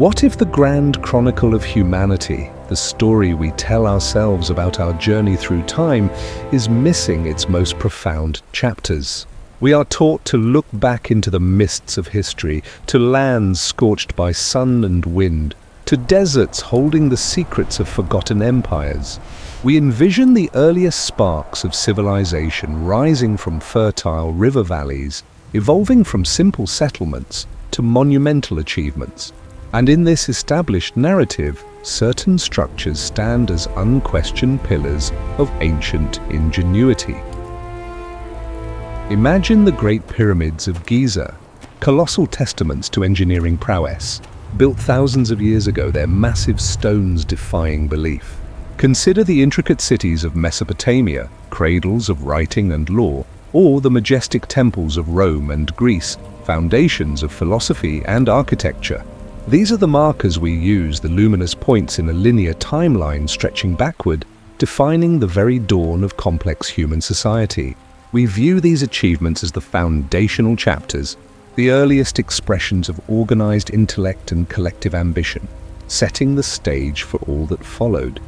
What if the grand chronicle of humanity, the story we tell ourselves about our journey through time, is missing its most profound chapters? We are taught to look back into the mists of history, to lands scorched by sun and wind, to deserts holding the secrets of forgotten empires. We envision the earliest sparks of civilization rising from fertile river valleys, evolving from simple settlements to monumental achievements. And in this established narrative, certain structures stand as unquestioned pillars of ancient ingenuity. Imagine the Great Pyramids of Giza, colossal testaments to engineering prowess. Built thousands of years ago, their massive stones defying belief. Consider the intricate cities of Mesopotamia, cradles of writing and law, or the majestic temples of Rome and Greece, foundations of philosophy and architecture. These are the markers we use, the luminous points in a linear timeline stretching backward, defining the very dawn of complex human society. We view these achievements as the foundational chapters, the earliest expressions of organized intellect and collective ambition, setting the stage for all that followed.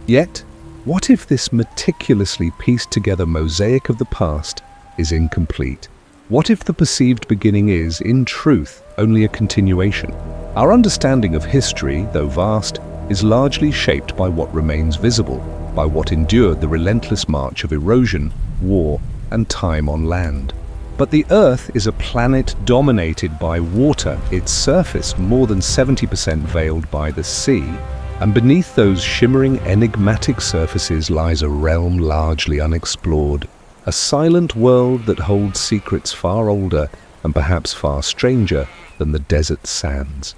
Yet, what if this meticulously pieced together mosaic of the past is incomplete? What if the perceived beginning is, in truth, only a continuation? Our understanding of history, though vast, is largely shaped by what remains visible, by what endured the relentless march of erosion, war, and time on land. But the Earth is a planet dominated by water, its surface more than 70% veiled by the sea, and beneath those shimmering, enigmatic surfaces lies a realm largely unexplored, a silent world that holds secrets far older and perhaps far stranger than the desert sands.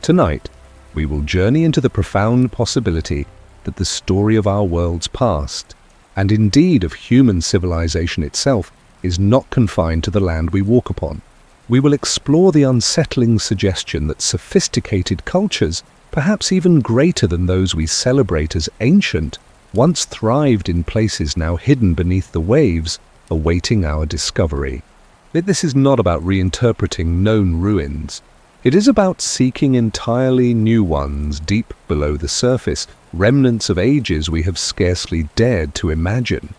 Tonight, we will journey into the profound possibility that the story of our world's past, and indeed of human civilization itself, is not confined to the land we walk upon. We will explore the unsettling suggestion that sophisticated cultures, perhaps even greater than those we celebrate as ancient, once thrived in places now hidden beneath the waves, awaiting our discovery. This is not about reinterpreting known ruins. It is about seeking entirely new ones deep below the surface, remnants of ages we have scarcely dared to imagine.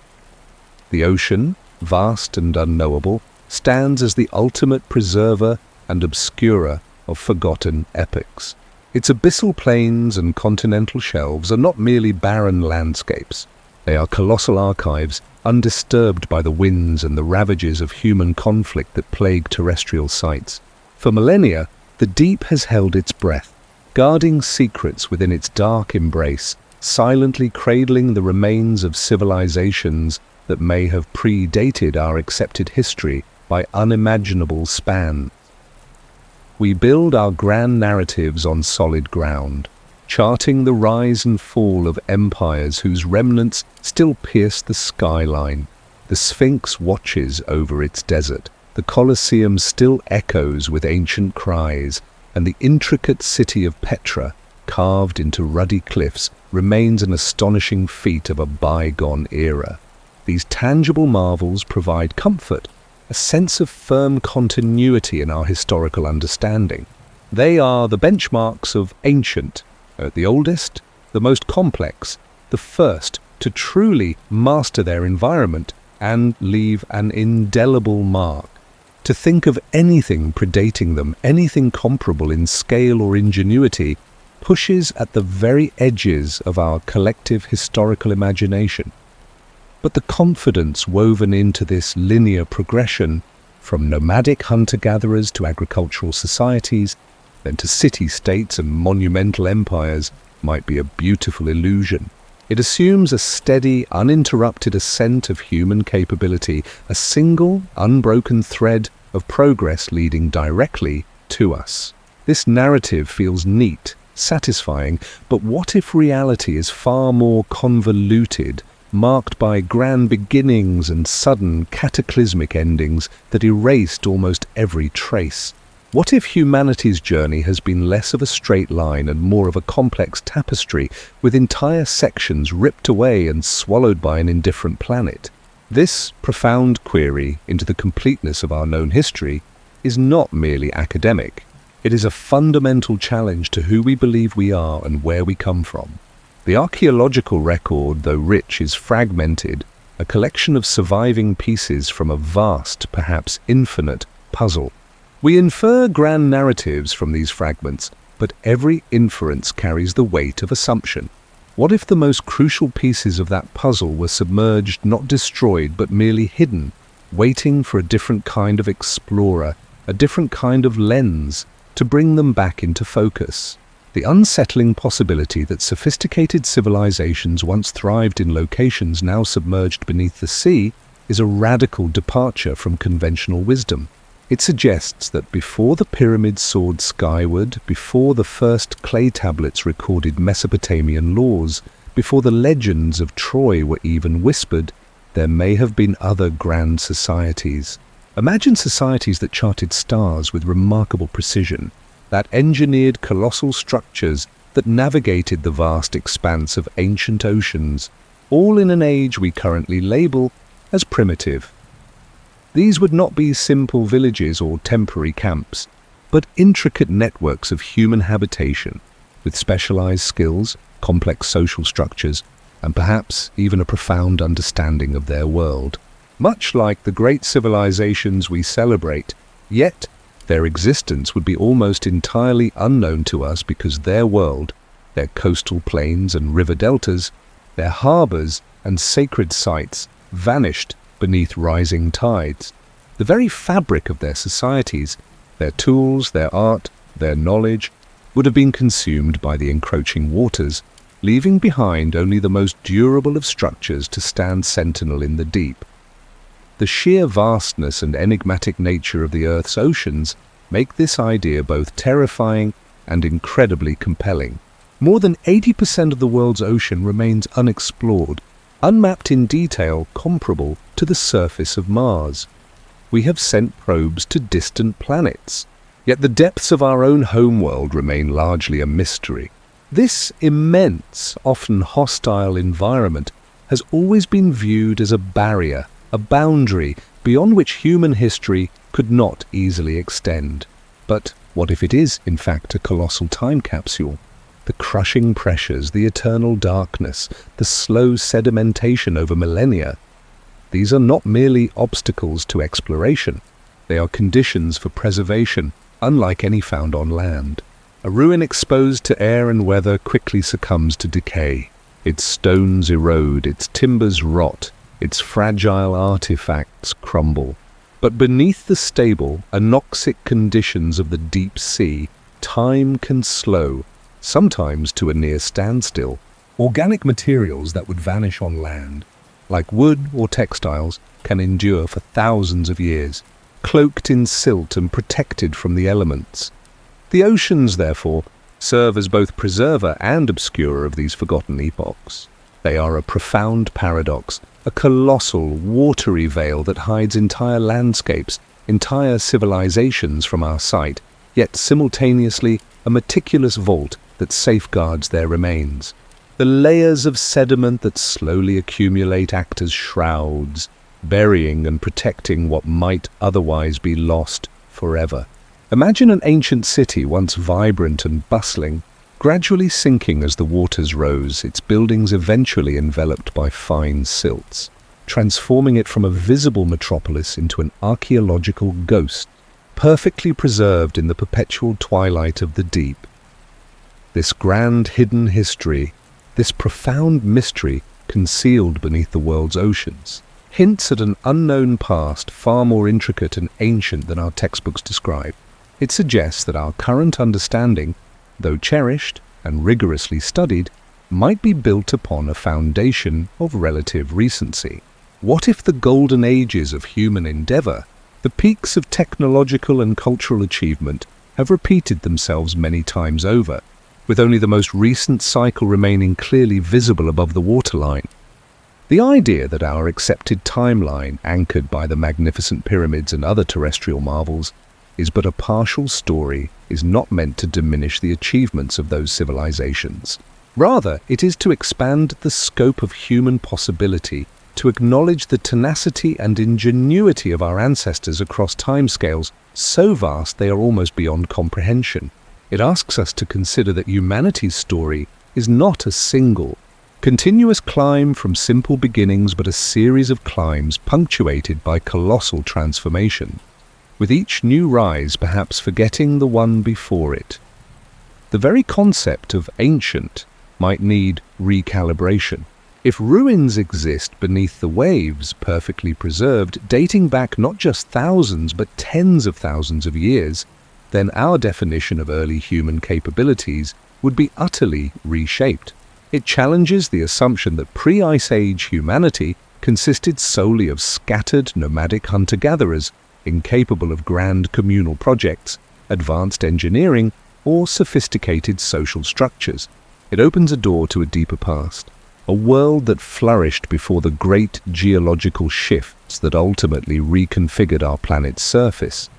The ocean, vast and unknowable, stands as the ultimate preserver and obscurer of forgotten epochs. Its abyssal plains and continental shelves are not merely barren landscapes. They are colossal archives, undisturbed by the winds and the ravages of human conflict that plague terrestrial sites. For millennia, the deep has held its breath, guarding secrets within its dark embrace, silently cradling the remains of civilizations that may have predated our accepted history by unimaginable span. We build our grand narratives on solid ground, charting the rise and fall of empires whose remnants still pierce the skyline. The Sphinx watches over its desert, the Colosseum still echoes with ancient cries, and the intricate city of Petra, carved into ruddy cliffs, remains an astonishing feat of a bygone era. These tangible marvels provide comfort, a sense of firm continuity in our historical understanding. They are the benchmarks of ancient, the oldest, the most complex, the first to truly master their environment and leave an indelible mark. To think of anything predating them, anything comparable in scale or ingenuity, pushes at the very edges of our collective historical imagination. But the confidence woven into this linear progression, from nomadic hunter-gatherers to agricultural societies, then to city-states and monumental empires, might be a beautiful illusion. It assumes a steady, uninterrupted ascent of human capability, a single, unbroken thread of progress leading directly to us. This narrative feels neat, satisfying, but what if reality is far more convoluted, marked by grand beginnings and sudden, cataclysmic endings that erased almost every trace? What if humanity's journey has been less of a straight line and more of a complex tapestry, with entire sections ripped away and swallowed by an indifferent planet? This profound query into the completeness of our known history is not merely academic. It is a fundamental challenge to who we believe we are and where we come from. The archaeological record, though rich, is fragmented, a collection of surviving pieces from a vast, perhaps infinite, puzzle. We infer grand narratives from these fragments, but every inference carries the weight of assumption. What if the most crucial pieces of that puzzle were submerged, not destroyed, but merely hidden, waiting for a different kind of explorer, a different kind of lens, to bring them back into focus? The unsettling possibility that sophisticated civilizations once thrived in locations now submerged beneath the sea is a radical departure from conventional wisdom. It suggests that before the pyramids soared skyward, before the first clay tablets recorded Mesopotamian laws, before the legends of Troy were even whispered, there may have been other grand societies. Imagine societies that charted stars with remarkable precision, that engineered colossal structures that navigated the vast expanse of ancient oceans, all in an age we currently label as primitive. These would not be simple villages or temporary camps, but intricate networks of human habitation, with specialized skills, complex social structures, and perhaps even a profound understanding of their world. Much like the great civilizations we celebrate, yet their existence would be almost entirely unknown to us because their world, their coastal plains and river deltas, their harbors and sacred sites vanished beneath rising tides. The very fabric of their societies, their tools, their art, their knowledge, would have been consumed by the encroaching waters, leaving behind only the most durable of structures to stand sentinel in the deep. The sheer vastness and enigmatic nature of the Earth's oceans make this idea both terrifying and incredibly compelling. More than 80% of the world's ocean remains unexplored, unmapped in detail comparable to the surface of Mars. We have sent probes to distant planets, yet the depths of our own homeworld remain largely a mystery. This immense, often hostile environment has always been viewed as a barrier, a boundary beyond which human history could not easily extend. But what if it is, in fact, a colossal time capsule? The crushing pressures, the eternal darkness, the slow sedimentation over millennia. These are not merely obstacles to exploration. They are conditions for preservation, unlike any found on land. A ruin exposed to air and weather quickly succumbs to decay. Its stones erode, its timbers rot, its fragile artifacts crumble. But beneath the stable, anoxic conditions of the deep sea, time can slow, sometimes to a near standstill. Organic materials that would vanish on land, like wood or textiles, can endure for thousands of years, cloaked in silt and protected from the elements. The oceans, therefore, serve as both preserver and obscurer of these forgotten epochs. They are a profound paradox, a colossal, watery veil that hides entire landscapes, entire civilizations from our sight, yet simultaneously a meticulous vault that safeguards their remains. The layers of sediment that slowly accumulate act as shrouds, burying and protecting what might otherwise be lost forever. Imagine an ancient city once vibrant and bustling, gradually sinking as the waters rose, its buildings eventually enveloped by fine silts, transforming it from a visible metropolis into an archaeological ghost, perfectly preserved in the perpetual twilight of the deep. This grand hidden history, this profound mystery concealed beneath the world's oceans, hints at an unknown past far more intricate and ancient than our textbooks describe. It suggests that our current understanding, though cherished and rigorously studied, might be built upon a foundation of relative recency. What if the golden ages of human endeavor, the peaks of technological and cultural achievement, have repeated themselves many times over, with only the most recent cycle remaining clearly visible above the waterline? The idea that our accepted timeline, anchored by the magnificent pyramids and other terrestrial marvels, is but a partial story, is not meant to diminish the achievements of those civilizations. Rather, it is to expand the scope of human possibility, to acknowledge the tenacity and ingenuity of our ancestors across timescales so vast they are almost beyond comprehension. It asks us to consider that humanity's story is not a single, continuous climb from simple beginnings, but a series of climbs punctuated by colossal transformation, with each new rise perhaps forgetting the one before it. The very concept of ancient might need recalibration. If ruins exist beneath the waves, perfectly preserved, dating back not just thousands but tens of thousands of years, then our definition of early human capabilities would be utterly reshaped. It challenges the assumption that pre-Ice Age humanity consisted solely of scattered nomadic hunter-gatherers, incapable of grand communal projects, advanced engineering, or sophisticated social structures. It opens a door to a deeper past, a world that flourished before the great geological shifts that ultimately reconfigured our planet's surface.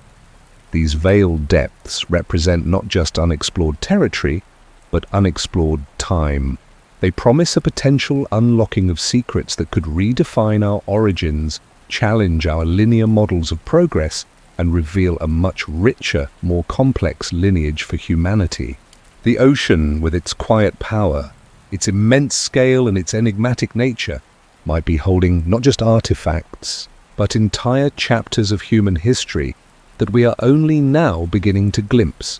These veiled depths represent not just unexplored territory, but unexplored time. They promise a potential unlocking of secrets that could redefine our origins, challenge our linear models of progress, and reveal a much richer, more complex lineage for humanity. The ocean, with its quiet power, its immense scale and its enigmatic nature, might be holding not just artifacts, but entire chapters of human history that we are only now beginning to glimpse.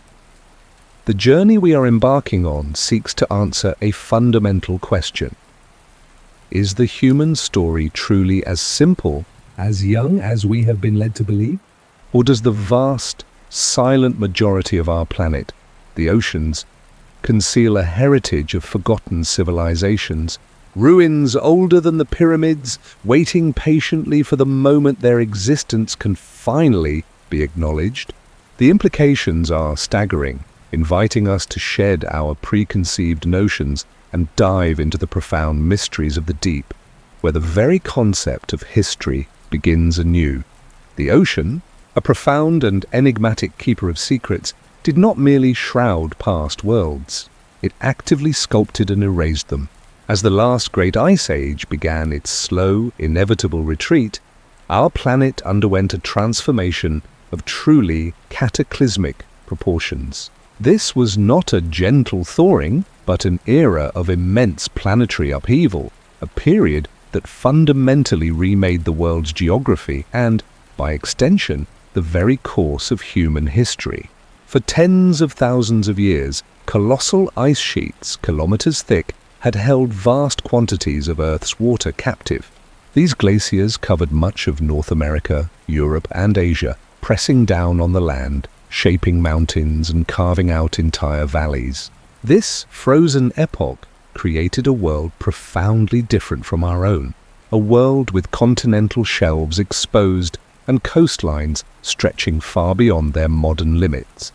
The journey we are embarking on seeks to answer a fundamental question. Is the human story truly as simple, as young as we have been led to believe? Or does the vast, silent majority of our planet, the oceans, conceal a heritage of forgotten civilizations, ruins older than the pyramids, waiting patiently for the moment their existence can finally be acknowledged? The implications are staggering, inviting us to shed our preconceived notions and dive into the profound mysteries of the deep, where the very concept of history begins anew. The ocean, a profound and enigmatic keeper of secrets, did not merely shroud past worlds. It actively sculpted and erased them. As the last great ice age began its slow, inevitable retreat, our planet underwent a transformation of truly cataclysmic proportions. This was not a gentle thawing, but an era of immense planetary upheaval, a period that fundamentally remade the world's geography and, by extension, the very course of human history. For tens of thousands of years, colossal ice sheets, kilometers thick, had held vast quantities of Earth's water captive. These glaciers covered much of North America, Europe, and Asia, pressing down on the land, shaping mountains and carving out entire valleys. This frozen epoch created a world profoundly different from our own, a world with continental shelves exposed and coastlines stretching far beyond their modern limits.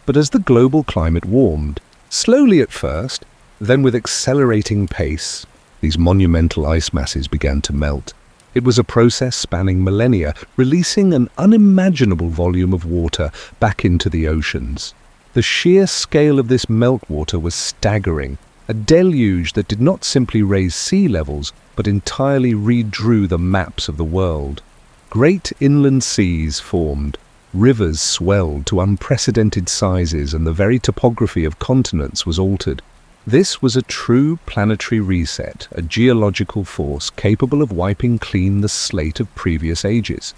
But as the global climate warmed, slowly at first, then with accelerating pace, these monumental ice masses began to melt. It was a process spanning millennia, releasing an unimaginable volume of water back into the oceans. The sheer scale of this meltwater was staggering, a deluge that did not simply raise sea levels, but entirely redrew the maps of the world. Great inland seas formed, rivers swelled to unprecedented sizes, and the very topography of continents was altered. This was a true planetary reset, a geological force capable of wiping clean the slate of previous ages.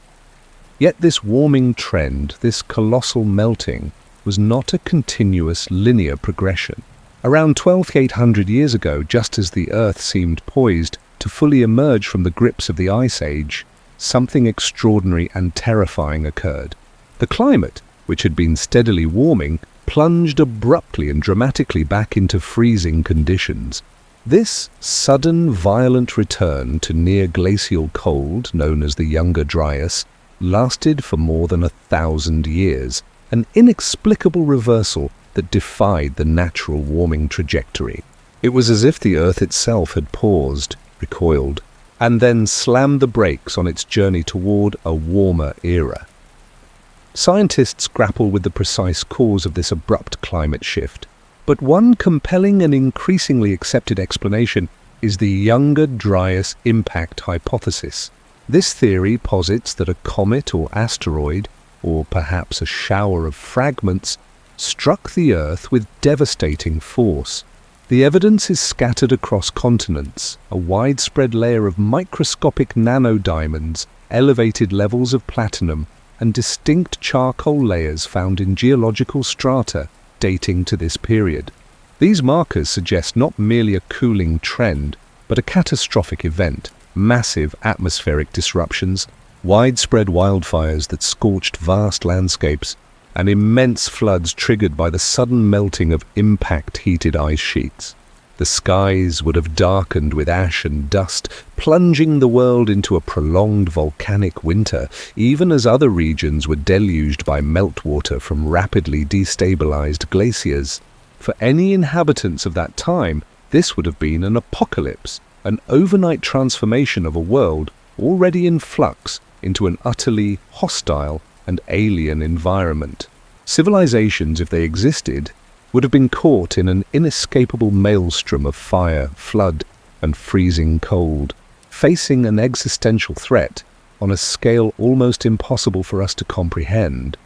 Yet this warming trend, this colossal melting, was not a continuous linear progression. Around 12,800 years ago, just as the Earth seemed poised to fully emerge from the grips of the Ice Age, something extraordinary and terrifying occurred. The climate, which had been steadily warming, plunged abruptly and dramatically back into freezing conditions. This sudden, violent return to near-glacial cold, known as the Younger Dryas, lasted for more than 1,000 years, an inexplicable reversal that defied the natural warming trajectory. It was as if the Earth itself had paused, recoiled, and then slammed the brakes on its journey toward a warmer era. Scientists grapple with the precise cause of this abrupt climate shift, but one compelling and increasingly accepted explanation is the Younger Dryas impact hypothesis. This theory posits that a comet or asteroid, or perhaps a shower of fragments, struck the Earth with devastating force. The evidence is scattered across continents, a widespread layer of microscopic nanodiamonds, elevated levels of platinum, and distinct charcoal layers found in geological strata dating to this period. These markers suggest not merely a cooling trend, but a catastrophic event: massive atmospheric disruptions, widespread wildfires that scorched vast landscapes, and immense floods triggered by the sudden melting of impact-heated ice sheets. The skies would have darkened with ash and dust, plunging the world into a prolonged volcanic winter, even as other regions were deluged by meltwater from rapidly destabilized glaciers. For any inhabitants of that time, this would have been an apocalypse, an overnight transformation of a world already in flux into an utterly hostile and alien environment. Civilizations, if they existed, would have been caught in an inescapable maelstrom of fire, flood, and freezing cold, facing an existential threat on a scale almost impossible for us to comprehend.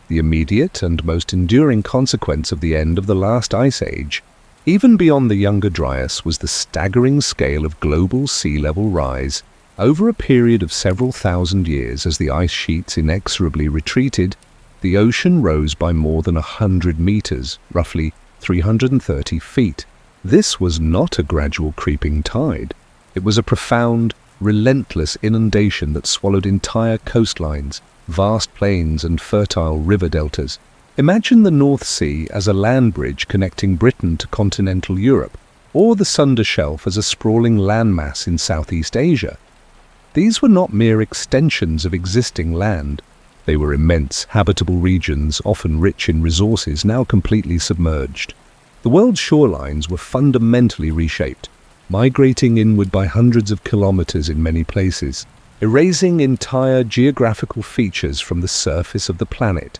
The immediate and most enduring consequence of the end of the last ice age, even beyond the Younger Dryas, was the staggering scale of global sea level rise over a period of several thousand years. As the ice sheets inexorably retreated, the ocean rose by more than 100 meters, roughly 330 feet. This was not a gradual creeping tide. It was a profound, relentless inundation that swallowed entire coastlines, vast plains and fertile river deltas. Imagine the North Sea as a land bridge connecting Britain to continental Europe, or the Sunda Shelf as a sprawling landmass in Southeast Asia. These were not mere extensions of existing land. They were immense, habitable regions, often rich in resources, now completely submerged. The world's shorelines were fundamentally reshaped, migrating inward by hundreds of kilometers in many places, erasing entire geographical features from the surface of the planet.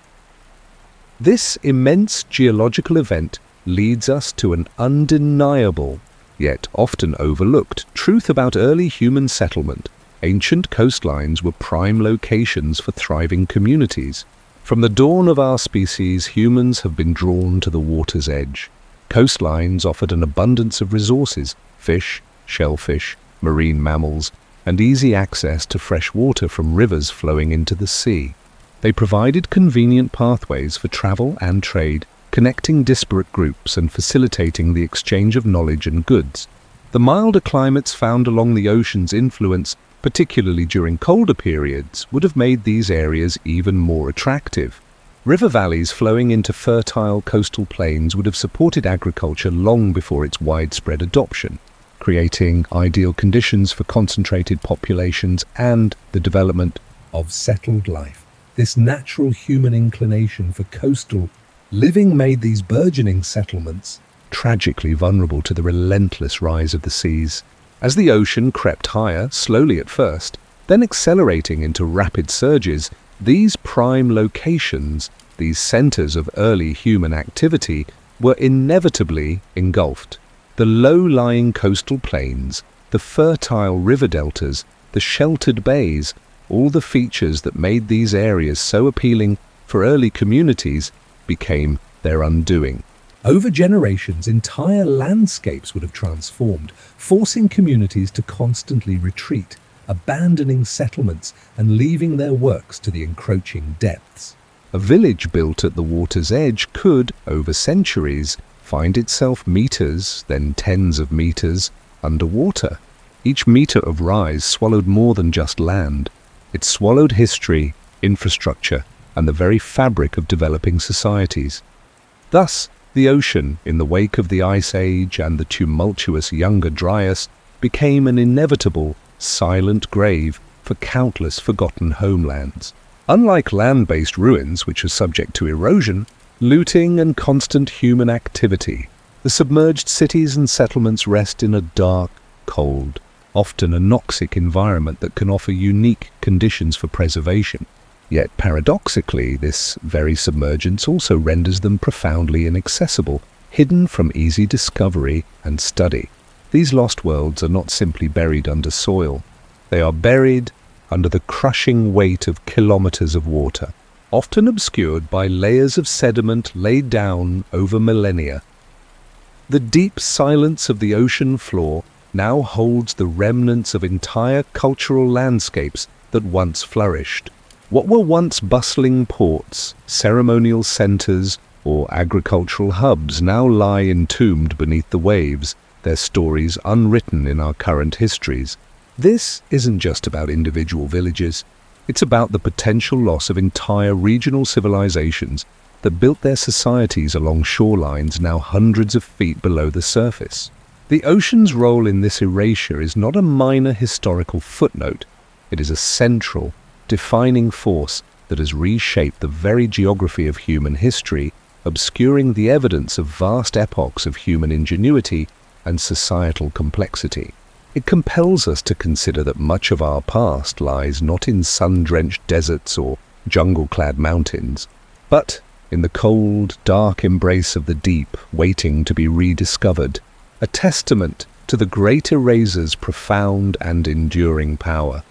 This immense geological event leads us to an undeniable, yet often overlooked, truth about early human settlement. Ancient coastlines were prime locations for thriving communities. From the dawn of our species, humans have been drawn to the water's edge. Coastlines offered an abundance of resources: fish, shellfish, marine mammals, and easy access to fresh water from rivers flowing into the sea. They provided convenient pathways for travel and trade, connecting disparate groups and facilitating the exchange of knowledge and goods. The milder climates found along the ocean's influence, particularly during colder periods, would have made these areas even more attractive. River valleys flowing into fertile coastal plains would have supported agriculture long before its widespread adoption, creating ideal conditions for concentrated populations and the development of settled life. This natural human inclination for coastal living made these burgeoning settlements tragically vulnerable to the relentless rise of the seas. As the ocean crept higher, slowly at first, then accelerating into rapid surges, these prime locations, these centers of early human activity, were inevitably engulfed. The low-lying coastal plains, the fertile river deltas, the sheltered bays, all the features that made these areas so appealing for early communities, became their undoing. Over generations, entire landscapes would have transformed, forcing communities to constantly retreat, abandoning settlements and leaving their works to the encroaching depths. A village built at the water's edge could, over centuries, find itself meters, then tens of meters, underwater. Each meter of rise swallowed more than just land. It swallowed history, infrastructure, and the very fabric of developing societies. Thus, the ocean, in the wake of the Ice Age and the tumultuous Younger Dryas, became an inevitable, silent grave for countless forgotten homelands. Unlike land-based ruins, which are subject to erosion, looting, and constant human activity, the submerged cities and settlements rest in a dark, cold, often anoxic environment that can offer unique conditions for preservation. Yet paradoxically, this very submergence also renders them profoundly inaccessible, hidden from easy discovery and study. These lost worlds are not simply buried under soil. They are buried under the crushing weight of kilometers of water, often obscured by layers of sediment laid down over millennia. The deep silence of the ocean floor now holds the remnants of entire cultural landscapes that once flourished. What were once bustling ports, ceremonial centers, or agricultural hubs now lie entombed beneath the waves, their stories unwritten in our current histories. This isn't just about individual villages. It's about the potential loss of entire regional civilizations that built their societies along shorelines now hundreds of feet below the surface. The ocean's role in this erasure is not a minor historical footnote. It is a central, defining force that has reshaped the very geography of human history, obscuring the evidence of vast epochs of human ingenuity and societal complexity. It compels us to consider that much of our past lies not in sun-drenched deserts or jungle-clad mountains, but in the cold, dark embrace of the deep, waiting to be rediscovered, a testament to the great eraser's profound and enduring power.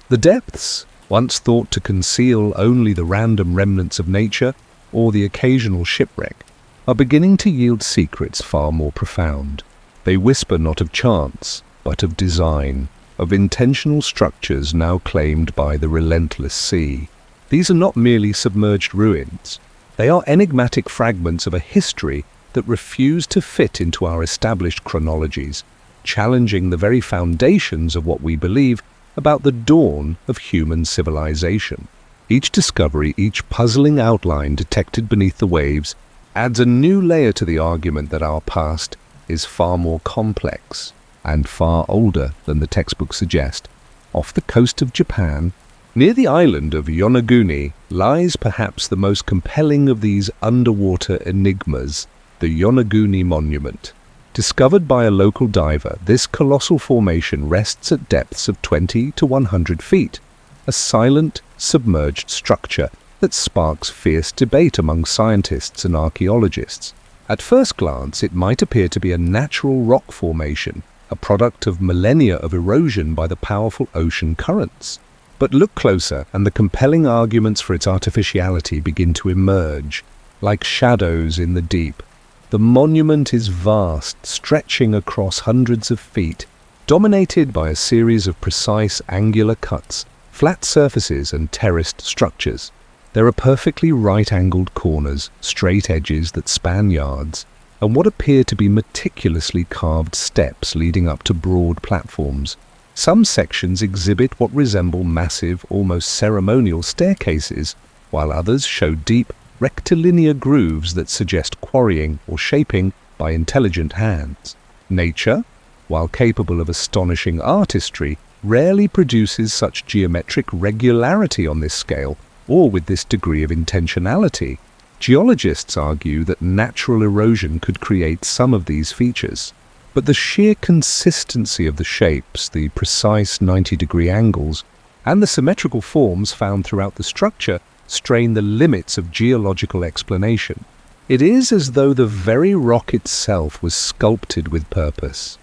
The depths, once thought to conceal only the random remnants of nature or the occasional shipwreck, are beginning to yield secrets far more profound. They whisper not of chance, but of design, of intentional structures now claimed by the relentless sea. These are not merely submerged ruins. They are enigmatic fragments of a history that refuse to fit into our established chronologies, challenging the very foundations of what we believe about the dawn of human civilization. Each discovery, each puzzling outline detected beneath the waves, adds a new layer to the argument that our past is far more complex and far older than the textbooks suggest. Off the coast of Japan, near the island of Yonaguni, lies perhaps the most compelling of these underwater enigmas, the Yonaguni Monument. Discovered by a local diver, this colossal formation rests at depths of 20 to 100 feet, a silent, submerged structure that sparks fierce debate among scientists and archaeologists. At first glance, it might appear to be a natural rock formation, a product of millennia of erosion by the powerful ocean currents. But look closer, and the compelling arguments for its artificiality begin to emerge, like shadows in the deep. The monument is vast, stretching across hundreds of feet, dominated by a series of precise angular cuts, flat surfaces and terraced structures. There are perfectly right-angled corners, straight edges that span yards, and what appear to be meticulously carved steps leading up to broad platforms. Some sections exhibit what resemble massive, almost ceremonial staircases, while others show deep, rectilinear grooves that suggest quarrying or shaping by intelligent hands. Nature, while capable of astonishing artistry, rarely produces such geometric regularity on this scale, or with this degree of intentionality. Geologists argue that natural erosion could create some of these features, but the sheer consistency of the shapes, the precise 90-degree angles, and the symmetrical forms found throughout the structure strain the limits of geological explanation. It is as though the very rock itself was sculpted with purpose.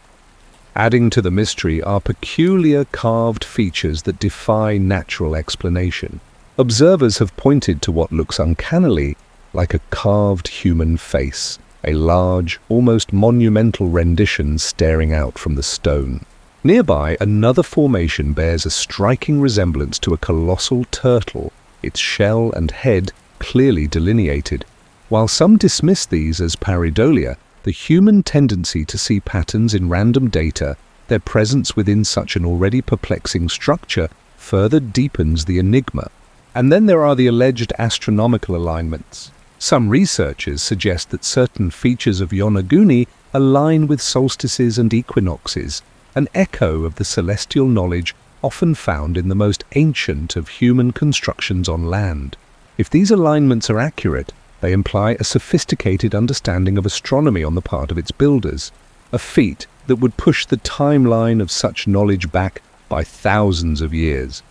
Adding to the mystery are peculiar carved features that defy natural explanation. Observers have pointed to what looks uncannily like a carved human face, a large, almost monumental rendition staring out from the stone. Nearby, another formation bears a striking resemblance to a colossal turtle, its shell and head clearly delineated. While some dismiss these as pareidolia, the human tendency to see patterns in random data, their presence within such an already perplexing structure, further deepens the enigma. And then there are the alleged astronomical alignments. Some researchers suggest that certain features of Yonaguni align with solstices and equinoxes, an echo of the celestial knowledge often found in the most ancient of human constructions on land. If these alignments are accurate, they imply a sophisticated understanding of astronomy on the part of its builders, a feat that would push the timeline of such knowledge back by thousands of years.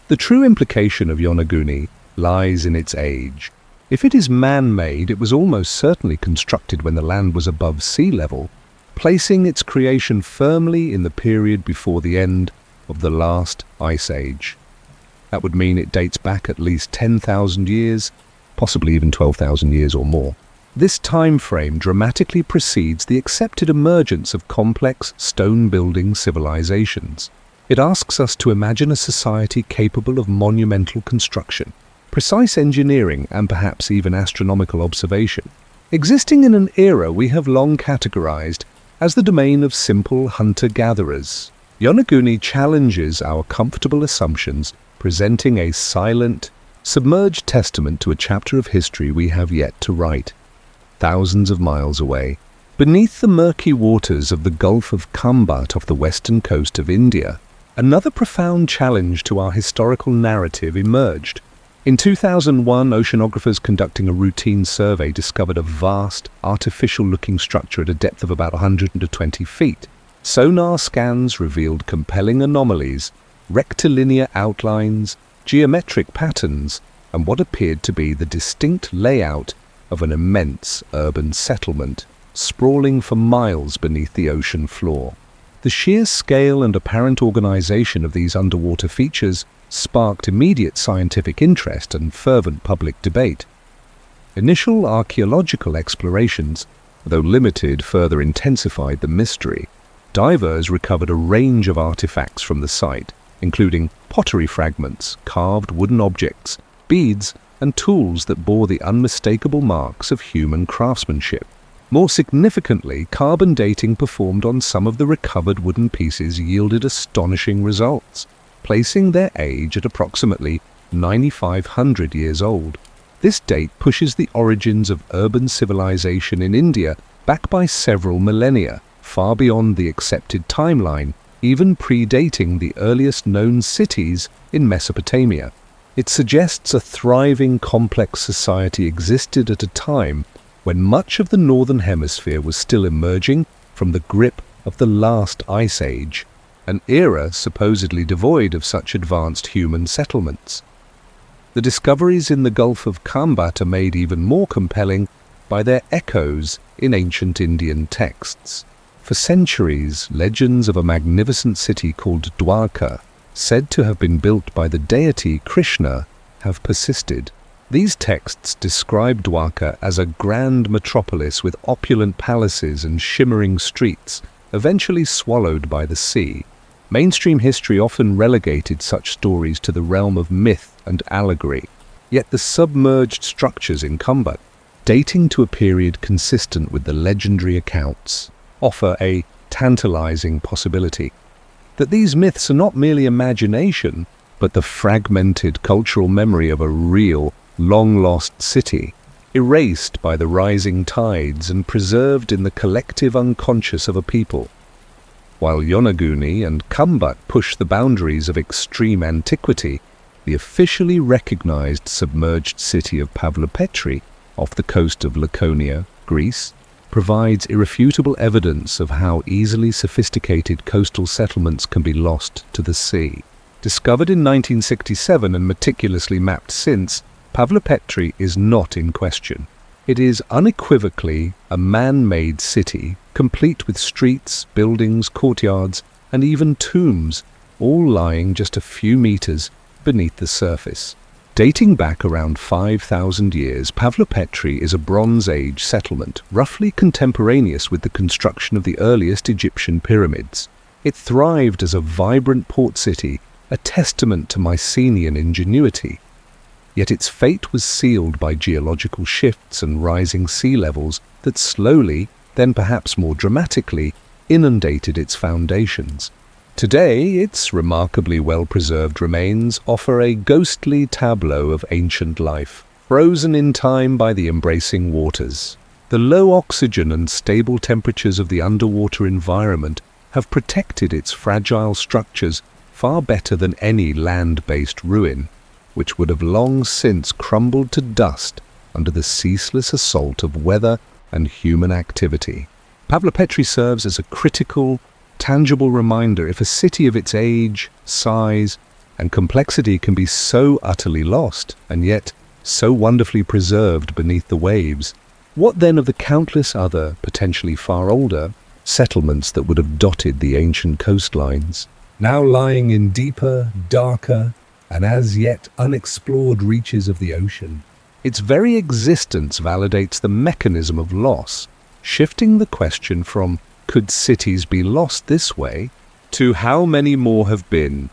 The true implication of Yonaguni lies in its age. If it is man-made, it was almost certainly constructed when the land was above sea level. placing its creation firmly in the period before the end of the last ice age. That would mean it dates back at least 10,000 years, possibly even 12,000 years or more. This time frame dramatically precedes the accepted emergence of complex stone-building civilizations. It asks us to imagine a society capable of monumental construction, precise engineering, and perhaps even astronomical observation, existing in an era we have long categorized as the domain of simple hunter-gatherers. Yonaguni challenges our comfortable assumptions, presenting a silent, submerged testament to a chapter of history we have yet to write. Thousands of miles away, beneath the murky waters of the Gulf of Kambat off the western coast of India, another profound challenge to our historical narrative emerged. In 2001, oceanographers conducting a routine survey discovered a vast, artificial-looking structure at a depth of about 120 feet. Sonar scans revealed compelling anomalies, rectilinear outlines, geometric patterns, and what appeared to be the distinct layout of an immense urban settlement, sprawling for miles beneath the ocean floor. The sheer scale and apparent organization of these underwater features sparked immediate scientific interest and fervent public debate. Initial archaeological explorations, though limited, further intensified the mystery. Divers recovered a range of artifacts from the site, including pottery fragments, carved wooden objects, beads, and tools that bore the unmistakable marks of human craftsmanship. More significantly, carbon dating performed on some of the recovered wooden pieces yielded astonishing results, placing their age at approximately 9,500 years old. This date pushes the origins of urban civilization in India back by several millennia, far beyond the accepted timeline, even predating the earliest known cities in Mesopotamia. It suggests a thriving, complex society existed at a time when much of the northern hemisphere was still emerging from the grip of the last ice age, an era supposedly devoid of such advanced human settlements. The discoveries in the Gulf of Kambat are made even more compelling by their echoes in ancient Indian texts. For centuries, legends of a magnificent city called Dwarka, said to have been built by the deity Krishna, have persisted. These texts describe Dwarka as a grand metropolis with opulent palaces and shimmering streets, eventually swallowed by the sea. Mainstream history often relegated such stories to the realm of myth and allegory, yet the submerged structures in Kambat, dating to a period consistent with the legendary accounts, offer a tantalizing possibility that these myths are not merely imagination, but the fragmented cultural memory of a real, long-lost city, erased by the rising tides and preserved in the collective unconscious of a people. While Yonaguni and Kambat push the boundaries of extreme antiquity, the officially recognized submerged city of Pavlopetri, off the coast of Laconia, Greece, provides irrefutable evidence of how easily sophisticated coastal settlements can be lost to the sea. Discovered in 1967 and meticulously mapped since, Pavlopetri is not in question. It is unequivocally a man-made city, complete with streets, buildings, courtyards, and even tombs, all lying just a few meters beneath the surface. Dating back around 5,000 years, Pavlopetri is a Bronze Age settlement, roughly contemporaneous with the construction of the earliest Egyptian pyramids. It thrived as a vibrant port city, a testament to Mycenaean ingenuity. Yet its fate was sealed by geological shifts and rising sea levels that slowly, then perhaps more dramatically, inundated its foundations. Today, its remarkably well-preserved remains offer a ghostly tableau of ancient life, frozen in time by the embracing waters. The low oxygen and stable temperatures of the underwater environment have protected its fragile structures far better than any land-based ruin, which would have long since crumbled to dust under the ceaseless assault of weather and human activity. Pavlopetri serves as a critical, tangible reminder: if a city of its age, size, and complexity can be so utterly lost, and yet so wonderfully preserved beneath the waves, what then of the countless other, potentially far older, settlements that would have dotted the ancient coastlines, now lying in deeper, darker, and as yet unexplored reaches of the ocean. Its very existence validates the mechanism of loss, shifting the question from "could cities be lost this way?" to "how many more have been?"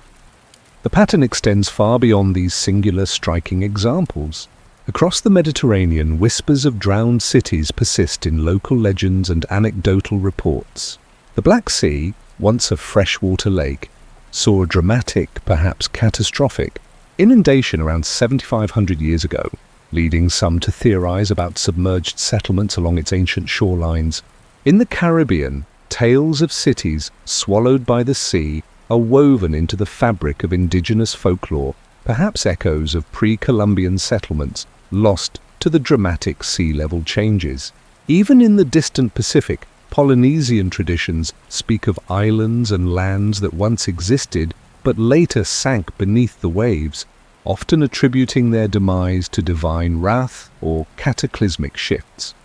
The pattern extends far beyond these singular striking examples. Across the Mediterranean, whispers of drowned cities persist in local legends and anecdotal reports. The Black Sea, once a freshwater lake, saw a dramatic, perhaps catastrophic, inundation around 7,500 years ago, leading some to theorize about submerged settlements along its ancient shorelines. In the Caribbean, tales of cities swallowed by the sea are woven into the fabric of indigenous folklore, perhaps echoes of pre-Columbian settlements lost to the dramatic sea level changes. Even in the distant Pacific, Polynesian traditions speak of islands and lands that once existed but later sank beneath the waves, often attributing their demise to divine wrath or cataclysmic shifts.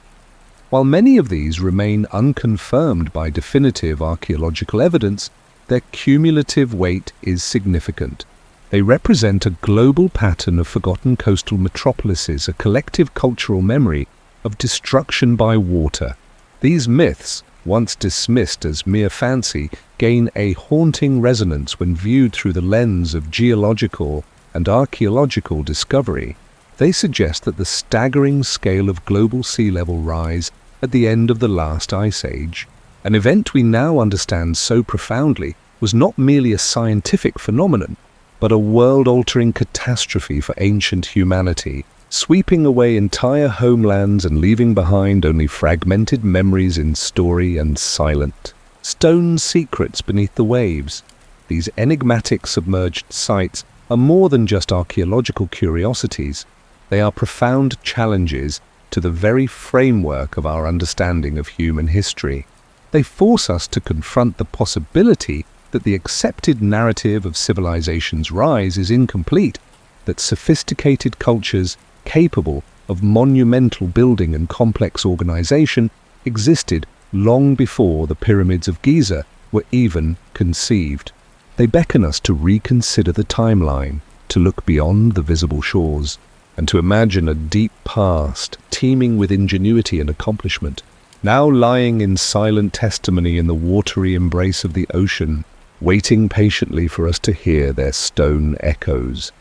While many of these remain unconfirmed by definitive archaeological evidence, their cumulative weight is significant. They represent a global pattern of forgotten coastal metropolises, a collective cultural memory of destruction by water. These myths, once dismissed as mere fancy, gain a haunting resonance when viewed through the lens of geological and archaeological discovery. They suggest that the staggering scale of global sea level rise at the end of the last ice age, an event we now understand so profoundly, was not merely a scientific phenomenon, but a world-altering catastrophe for ancient humanity, sweeping away entire homelands and leaving behind only fragmented memories in story and silent stone secrets beneath the waves. These enigmatic submerged sites are more than just archaeological curiosities. They are profound challenges to the very framework of our understanding of human history. They force us to confront the possibility that the accepted narrative of civilization's rise is incomplete, that sophisticated cultures capable of monumental building and complex organization existed long before the pyramids of Giza were even conceived. They beckon us to reconsider the timeline, to look beyond the visible shores, and to imagine a deep past teeming with ingenuity and accomplishment, now lying in silent testimony in the watery embrace of the ocean, waiting patiently for us to hear their stone echoes.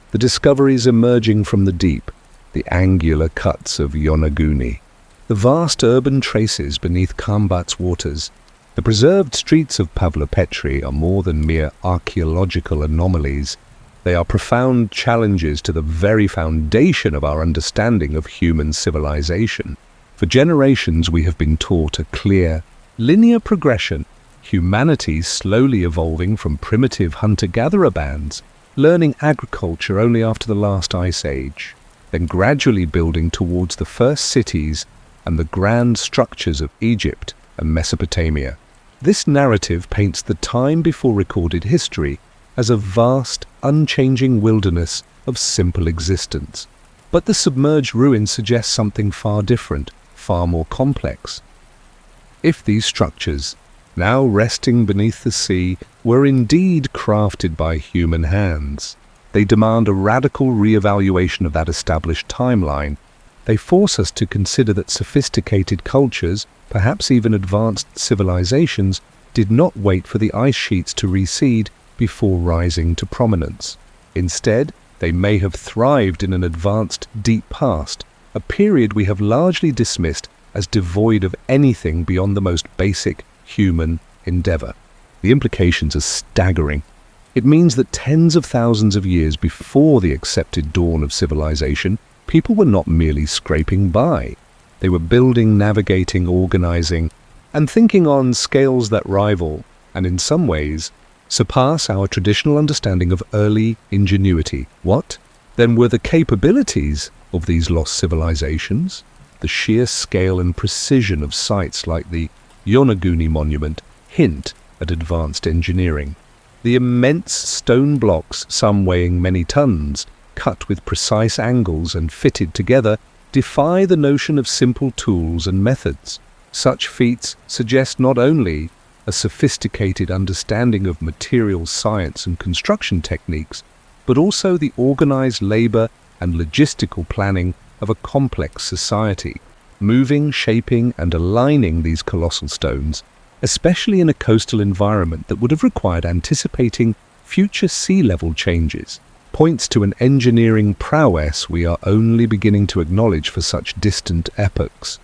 The discoveries emerging from the deep, the angular cuts of Yonaguni, the vast urban traces beneath Kambat's waters, the preserved streets of Pavlopetri are more than mere archaeological anomalies. They are profound challenges to the very foundation of our understanding of human civilization. For generations we have been taught a clear, linear progression, humanity slowly evolving from primitive hunter-gatherer bands, learning agriculture only after the last ice age, then gradually building towards the first cities and the grand structures of Egypt and Mesopotamia. This narrative paints the time before recorded history as a vast, unchanging wilderness of simple existence. But the submerged ruins suggest something far different, far more complex. If these structures, now resting beneath the sea, were indeed crafted by human hands, they demand a radical re-evaluation of that established timeline. They force us to consider that sophisticated cultures, perhaps even advanced civilizations, did not wait for the ice sheets to recede before rising to prominence. Instead, they may have thrived in an advanced, deep past, a period we have largely dismissed as devoid of anything beyond the most basic human endeavor. The implications are staggering. It means that tens of thousands of years before the accepted dawn of civilization, people were not merely scraping by. They were building, navigating, organizing, and thinking on scales that rival, and in some ways, surpass our traditional understanding of early ingenuity. What, then, were the capabilities of these lost civilizations? The sheer scale and precision of sites like the Yonaguni monument hint at advanced engineering. The immense stone blocks, some weighing many tons, cut with precise angles and fitted together, defy the notion of simple tools and methods. Such feats suggest not only a sophisticated understanding of materials science and construction techniques, but also the organized labor and logistical planning of a complex society, moving, shaping, and aligning these colossal stones, especially in a coastal environment that would have required anticipating future sea level changes, points to an engineering prowess we are only beginning to acknowledge for such distant epochs.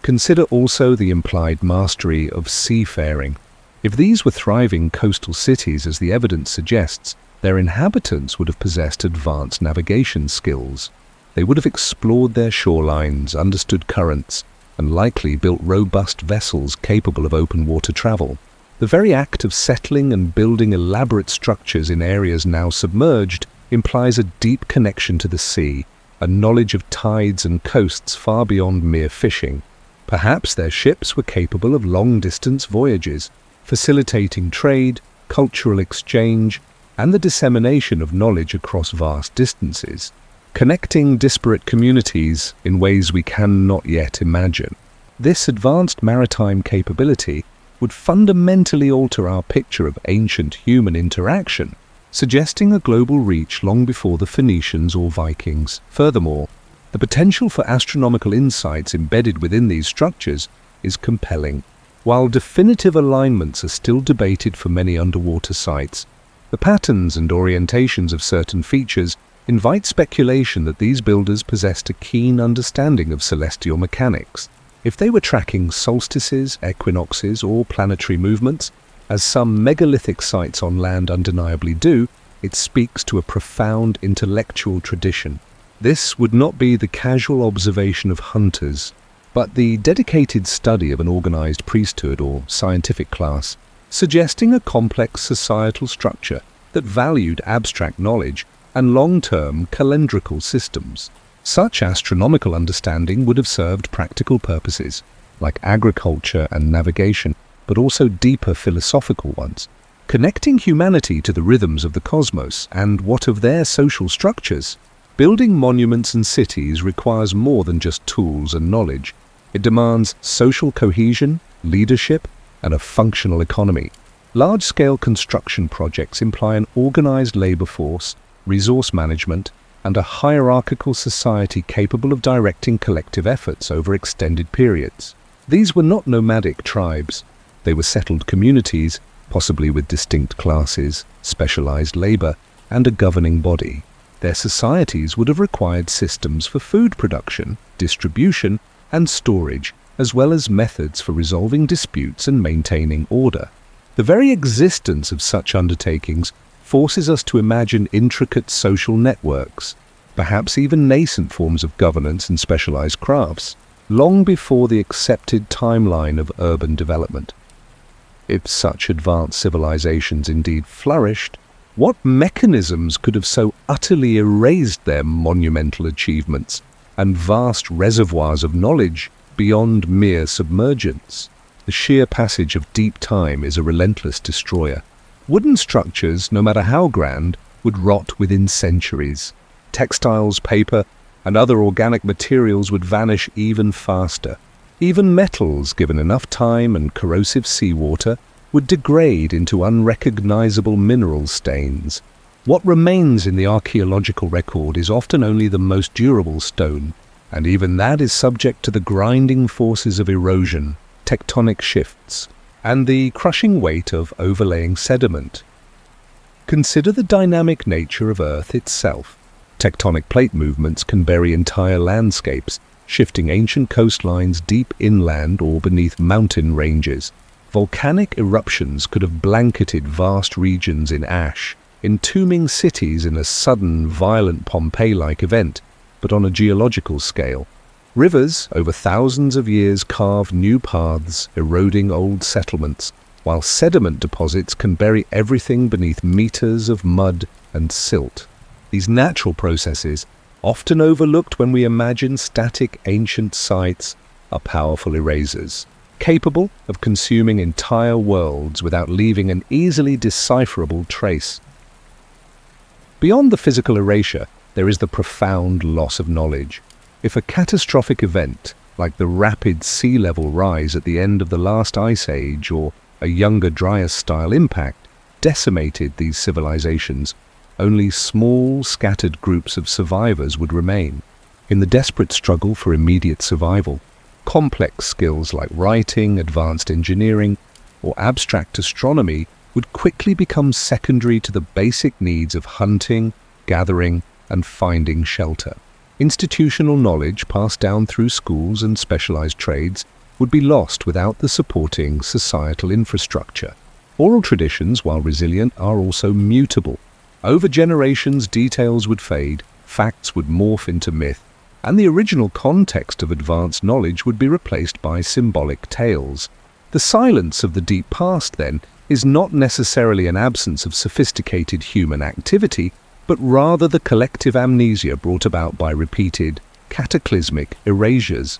Consider also the implied mastery of seafaring. If these were thriving coastal cities, as the evidence suggests, their inhabitants would have possessed advanced navigation skills. They would have explored their shorelines, understood currents, and likely built robust vessels capable of open water travel. The very act of settling and building elaborate structures in areas now submerged implies a deep connection to the sea, a knowledge of tides and coasts far beyond mere fishing. Perhaps their ships were capable of long-distance voyages, facilitating trade, cultural exchange, and the dissemination of knowledge across vast distances, connecting disparate communities in ways we cannot yet imagine. This advanced maritime capability would fundamentally alter our picture of ancient human interaction, suggesting a global reach long before the Phoenicians or Vikings. Furthermore, the potential for astronomical insights embedded within these structures is compelling. While definitive alignments are still debated for many underwater sites, the patterns and orientations of certain features invite speculation that these builders possessed a keen understanding of celestial mechanics. If they were tracking solstices, equinoxes, or planetary movements, as some megalithic sites on land undeniably do, it speaks to a profound intellectual tradition. This would not be the casual observation of hunters, but the dedicated study of an organized priesthood or scientific class, suggesting a complex societal structure that valued abstract knowledge and long-term calendrical systems. Such astronomical understanding would have served practical purposes, like agriculture and navigation, but also deeper philosophical ones, connecting humanity to the rhythms of the cosmos and what of their social structures. Building monuments and cities requires more than just tools and knowledge. It demands social cohesion, leadership, and a functional economy. Large-scale construction projects imply an organized labor force, resource management, and a hierarchical society capable of directing collective efforts over extended periods. These were not nomadic tribes. They were settled communities, possibly with distinct classes, specialized labor, and a governing body. Their societies would have required systems for food production, distribution, and storage, as well as methods for resolving disputes and maintaining order. The very existence of such undertakings forces us to imagine intricate social networks, perhaps even nascent forms of governance and specialized crafts, long before the accepted timeline of urban development. If such advanced civilizations indeed flourished, what mechanisms could have so utterly erased their monumental achievements and vast reservoirs of knowledge beyond mere submergence? The sheer passage of deep time is a relentless destroyer. Wooden structures, no matter how grand, would rot within centuries. Textiles, paper, and other organic materials would vanish even faster. Even metals, given enough time and corrosive seawater, would degrade into unrecognizable mineral stains. What remains in the archaeological record is often only the most durable stone, and even that is subject to the grinding forces of erosion, tectonic shifts, and the crushing weight of overlaying sediment. Consider the dynamic nature of Earth itself. Tectonic plate movements can bury entire landscapes, shifting ancient coastlines deep inland or beneath mountain ranges. Volcanic eruptions could have blanketed vast regions in ash, entombing cities in a sudden, violent Pompeii-like event, but on a geological scale. Rivers, over thousands of years, carve new paths, eroding old settlements, while sediment deposits can bury everything beneath meters of mud and silt. These natural processes, often overlooked when we imagine static ancient sites, are powerful erasers, capable of consuming entire worlds without leaving an easily decipherable trace. Beyond the physical erasure, there is the profound loss of knowledge. If a catastrophic event, like the rapid sea level rise at the end of the last ice age or a younger Dryas-style impact, decimated these civilizations. Only small, scattered groups of survivors would remain. In the desperate struggle for immediate survival, complex skills like writing, advanced engineering, or abstract astronomy would quickly become secondary to the basic needs of hunting, gathering, and finding shelter. Institutional knowledge passed down through schools and specialized trades would be lost without the supporting societal infrastructure. Oral traditions, while resilient, are also mutable. Over generations, details would fade, facts would morph into myth, and the original context of advanced knowledge would be replaced by symbolic tales. The silence of the deep past, then, is not necessarily an absence of sophisticated human activity, but rather the collective amnesia brought about by repeated, cataclysmic erasures.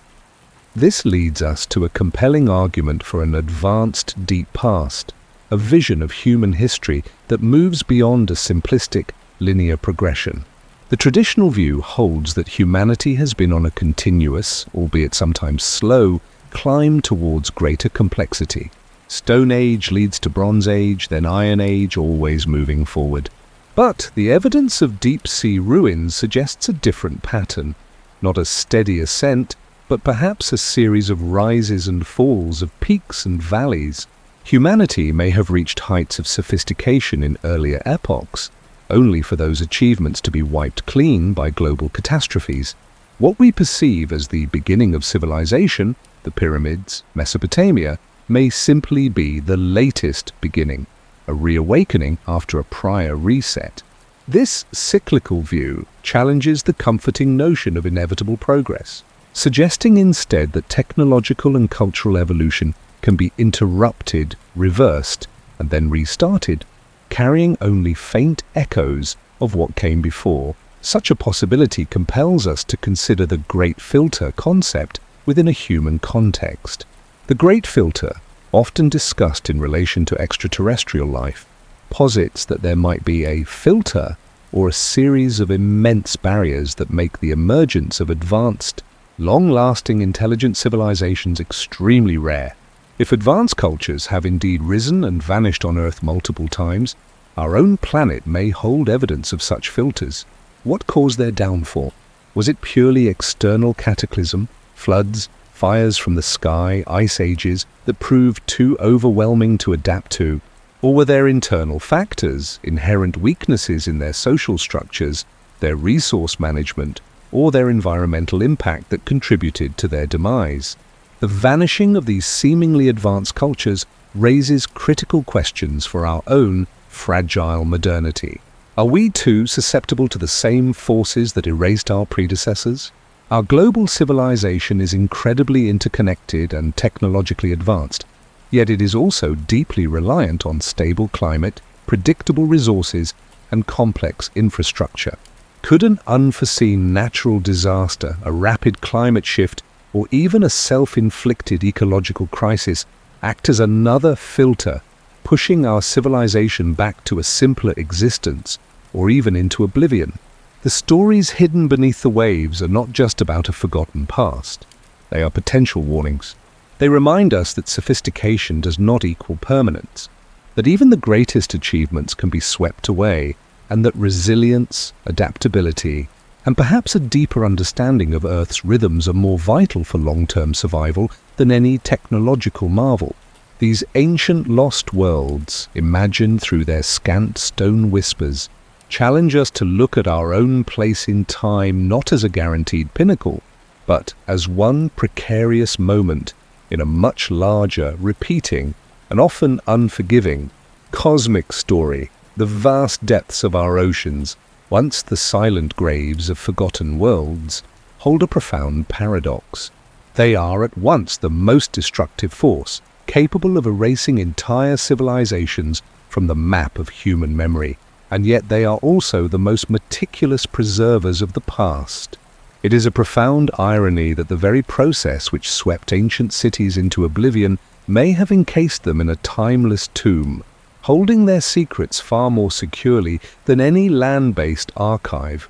This leads us to a compelling argument for an advanced deep past, a vision of human history that moves beyond a simplistic, linear progression. The traditional view holds that humanity has been on a continuous, albeit sometimes slow, climb towards greater complexity. Stone Age leads to Bronze Age, then Iron Age, always moving forward. But the evidence of deep-sea ruins suggests a different pattern, not a steady ascent, but perhaps a series of rises and falls, of peaks and valleys. Humanity may have reached heights of sophistication in earlier epochs, only for those achievements to be wiped clean by global catastrophes. What we perceive as the beginning of civilization, the pyramids, Mesopotamia, may simply be the latest beginning, a reawakening after a prior reset. This cyclical view challenges the comforting notion of inevitable progress, suggesting instead that technological and cultural evolution can be interrupted, reversed, and then restarted, carrying only faint echoes of what came before. Such a possibility compels us to consider the Great Filter concept within a human context. The Great Filter, often discussed in relation to extraterrestrial life, posits that there might be a filter or a series of immense barriers that make the emergence of advanced, long-lasting intelligent civilizations extremely rare. If advanced cultures have indeed risen and vanished on Earth multiple times, our own planet may hold evidence of such filters. What caused their downfall? Was it purely external cataclysm, floods, fires from the sky, ice ages that proved too overwhelming to adapt to? Or were there internal factors, inherent weaknesses in their social structures, their resource management, or their environmental impact that contributed to their demise? The vanishing of these seemingly advanced cultures raises critical questions for our own fragile modernity. Are we too susceptible to the same forces that erased our predecessors? Our global civilization is incredibly interconnected and technologically advanced, yet it is also deeply reliant on stable climate, predictable resources, and complex infrastructure. Could an unforeseen natural disaster, a rapid climate shift, or even a self-inflicted ecological crisis act as another filter, pushing our civilization back to a simpler existence, or even into oblivion? The stories hidden beneath the waves are not just about a forgotten past. They are potential warnings. They remind us that sophistication does not equal permanence, that even the greatest achievements can be swept away, and that resilience, adaptability, and perhaps a deeper understanding of Earth's rhythms are more vital for long-term survival than any technological marvel. These ancient lost worlds, imagined through their scant stone whispers, challenge us to look at our own place in time not as a guaranteed pinnacle, but as one precarious moment in a much larger, repeating, and often unforgiving, cosmic story. The vast depths of our oceans, once the silent graves of forgotten worlds, hold a profound paradox. They are at once the most destructive force, capable of erasing entire civilizations from the map of human memory, and yet they are also the most meticulous preservers of the past. It is a profound irony that the very process which swept ancient cities into oblivion may have encased them in a timeless tomb, holding their secrets far more securely than any land-based archive.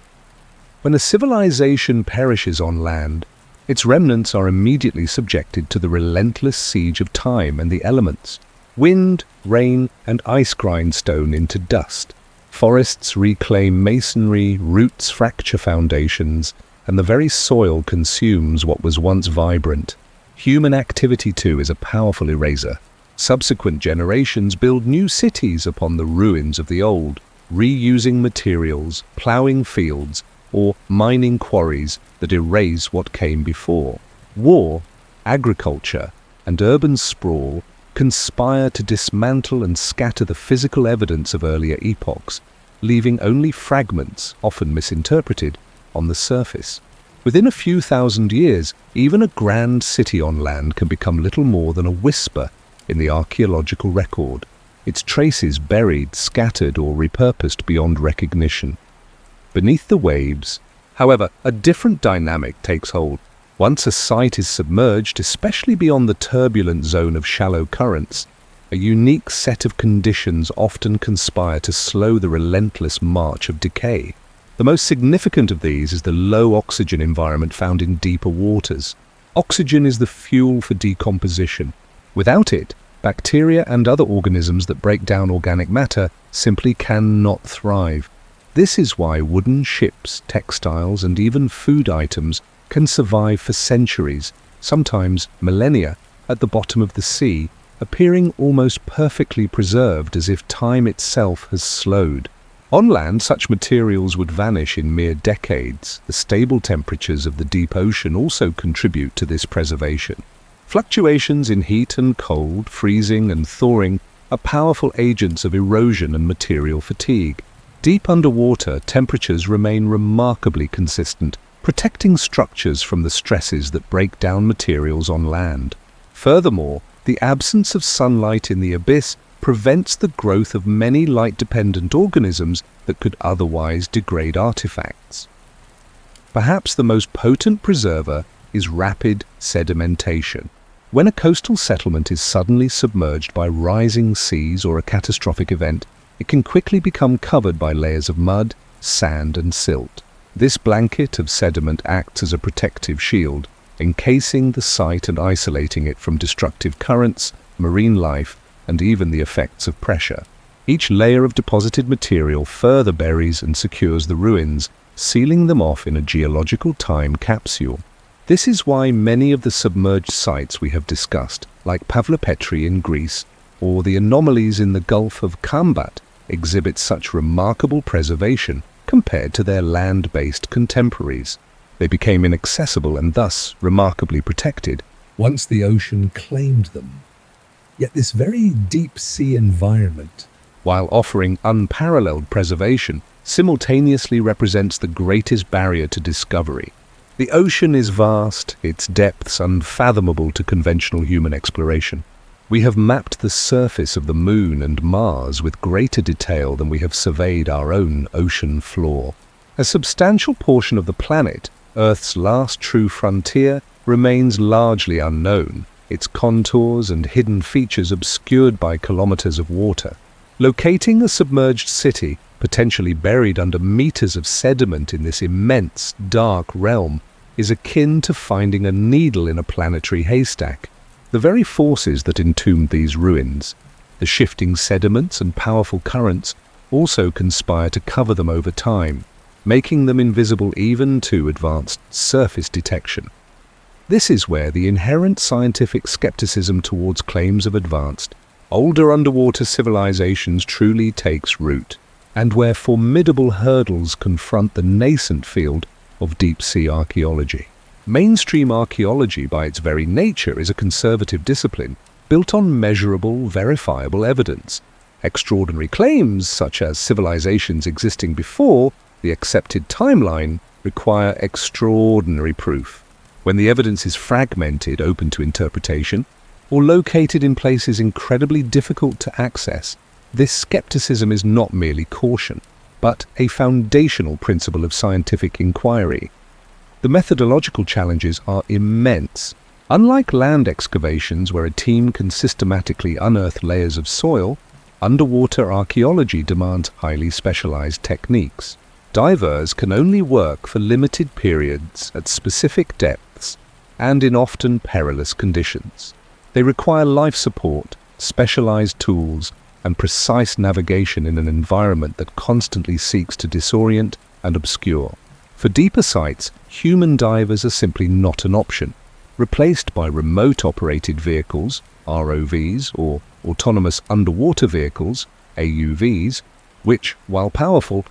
When a civilization perishes on land, Its remnants are immediately subjected to the relentless siege of time and the elements. Wind, rain, and ice grind stone into dust. Forests reclaim masonry, roots fracture foundations, and the very soil consumes what was once vibrant. Human activity, too, is a powerful eraser. Subsequent generations build new cities upon the ruins of the old, reusing materials, ploughing fields, or mining quarries that erase what came before. War, agriculture, and urban sprawl conspire to dismantle and scatter the physical evidence of earlier epochs, leaving only fragments, often misinterpreted, on the surface. Within a few thousand years, even a grand city on land can become little more than a whisper in the archaeological record, its traces buried, scattered, or repurposed beyond recognition. Beneath the waves, however, a different dynamic takes hold. Once a site is submerged, especially beyond the turbulent zone of shallow currents, a unique set of conditions often conspire to slow the relentless march of decay. The most significant of these is the low oxygen environment found in deeper waters. Oxygen is the fuel for decomposition. Without it, bacteria and other organisms that break down organic matter simply cannot thrive. This is why wooden ships, textiles, and even food items can survive for centuries, sometimes millennia, at the bottom of the sea, appearing almost perfectly preserved as if time itself has slowed. On land, such materials would vanish in mere decades. The stable temperatures of the deep ocean also contribute to this preservation. Fluctuations in heat and cold, freezing and thawing are powerful agents of erosion and material fatigue. Deep underwater, temperatures remain remarkably consistent, protecting structures from the stresses that break down materials on land. Furthermore, the absence of sunlight in the abyss prevents the growth of many light-dependent organisms that could otherwise degrade artifacts. Perhaps the most potent preserver is rapid sedimentation. When a coastal settlement is suddenly submerged by rising seas or a catastrophic event, it can quickly become covered by layers of mud, sand, and silt. This blanket of sediment acts as a protective shield, encasing the site and isolating it from destructive currents, marine life, and even the effects of pressure. Each layer of deposited material further buries and secures the ruins, sealing them off in a geological time capsule. This is why many of the submerged sites we have discussed, like Pavlopetri in Greece or the anomalies in the Gulf of Kambat, exhibit such remarkable preservation compared to their land-based contemporaries. They became inaccessible and thus remarkably protected once the ocean claimed them. Yet this very deep-sea environment, while offering unparalleled preservation, simultaneously represents the greatest barrier to discovery. The ocean is vast, its depths unfathomable to conventional human exploration. We have mapped the surface of the Moon and Mars with greater detail than we have surveyed our own ocean floor. A substantial portion of the planet, Earth's last true frontier, remains largely unknown, its contours and hidden features obscured by kilometers of water. Locating a submerged city, potentially buried under meters of sediment in this immense, dark realm, is akin to finding a needle in a planetary haystack. The very forces that entombed these ruins, the shifting sediments and powerful currents, also conspire to cover them over time, making them invisible even to advanced surface detection. This is where the inherent scientific skepticism towards claims of advanced, older underwater civilizations truly takes root, and where formidable hurdles confront the nascent field of deep-sea archaeology. Mainstream archaeology, by its very nature, is a conservative discipline built on measurable, verifiable evidence. Extraordinary claims, such as civilizations existing before the accepted timeline, require extraordinary proof. When the evidence is fragmented, open to interpretation, or located in places incredibly difficult to access, this skepticism is not merely caution, but a foundational principle of scientific inquiry. The methodological challenges are immense. Unlike land excavations where a team can systematically unearth layers of soil, underwater archaeology demands highly specialized techniques. Divers can only work for limited periods at specific depths, and in often perilous conditions. They require life support, specialized tools, and precise navigation in an environment that constantly seeks to disorient and obscure. For deeper sites, human divers are simply not an option, replaced by remote-operated vehicles, ROVs, or autonomous underwater vehicles, AUVs, which, while powerful,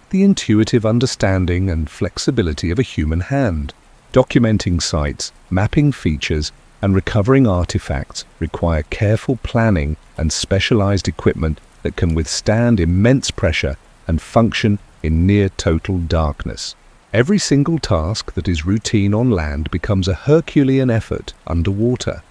the intuitive understanding and flexibility of a human hand. Documenting sites, mapping features, and recovering artifacts require careful planning and specialized equipment that can withstand immense pressure and function in near-total darkness. Every single task that is routine on land becomes a Herculean effort underwater.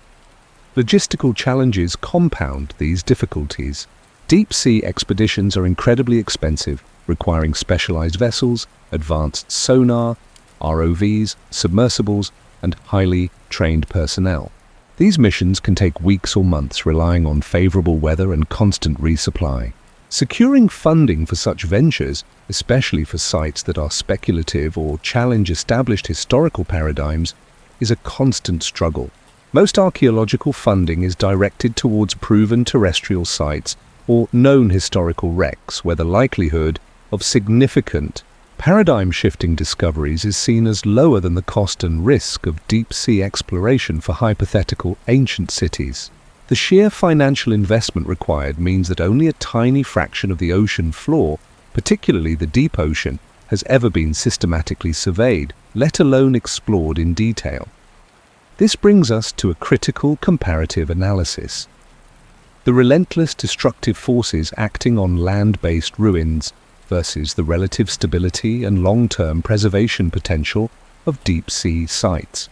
Logistical challenges compound these difficulties. Deep-sea expeditions are incredibly expensive, requiring specialized vessels, advanced sonar, ROVs, submersibles, and highly trained personnel. These missions can take weeks or months, relying on favorable weather and constant resupply. Securing funding for such ventures, especially for sites that are speculative or challenge established historical paradigms, is a constant struggle. Most archaeological funding is directed towards proven terrestrial sites or known historical wrecks, where the likelihood of significant paradigm-shifting discoveries is seen as lower than the cost and risk of deep-sea exploration for hypothetical ancient cities. The sheer financial investment required means that only a tiny fraction of the ocean floor, particularly the deep ocean, has ever been systematically surveyed, let alone explored in detail. This brings us to a critical comparative analysis. The relentless destructive forces acting on land-based ruins versus the relative stability and long-term preservation potential of deep-sea sites.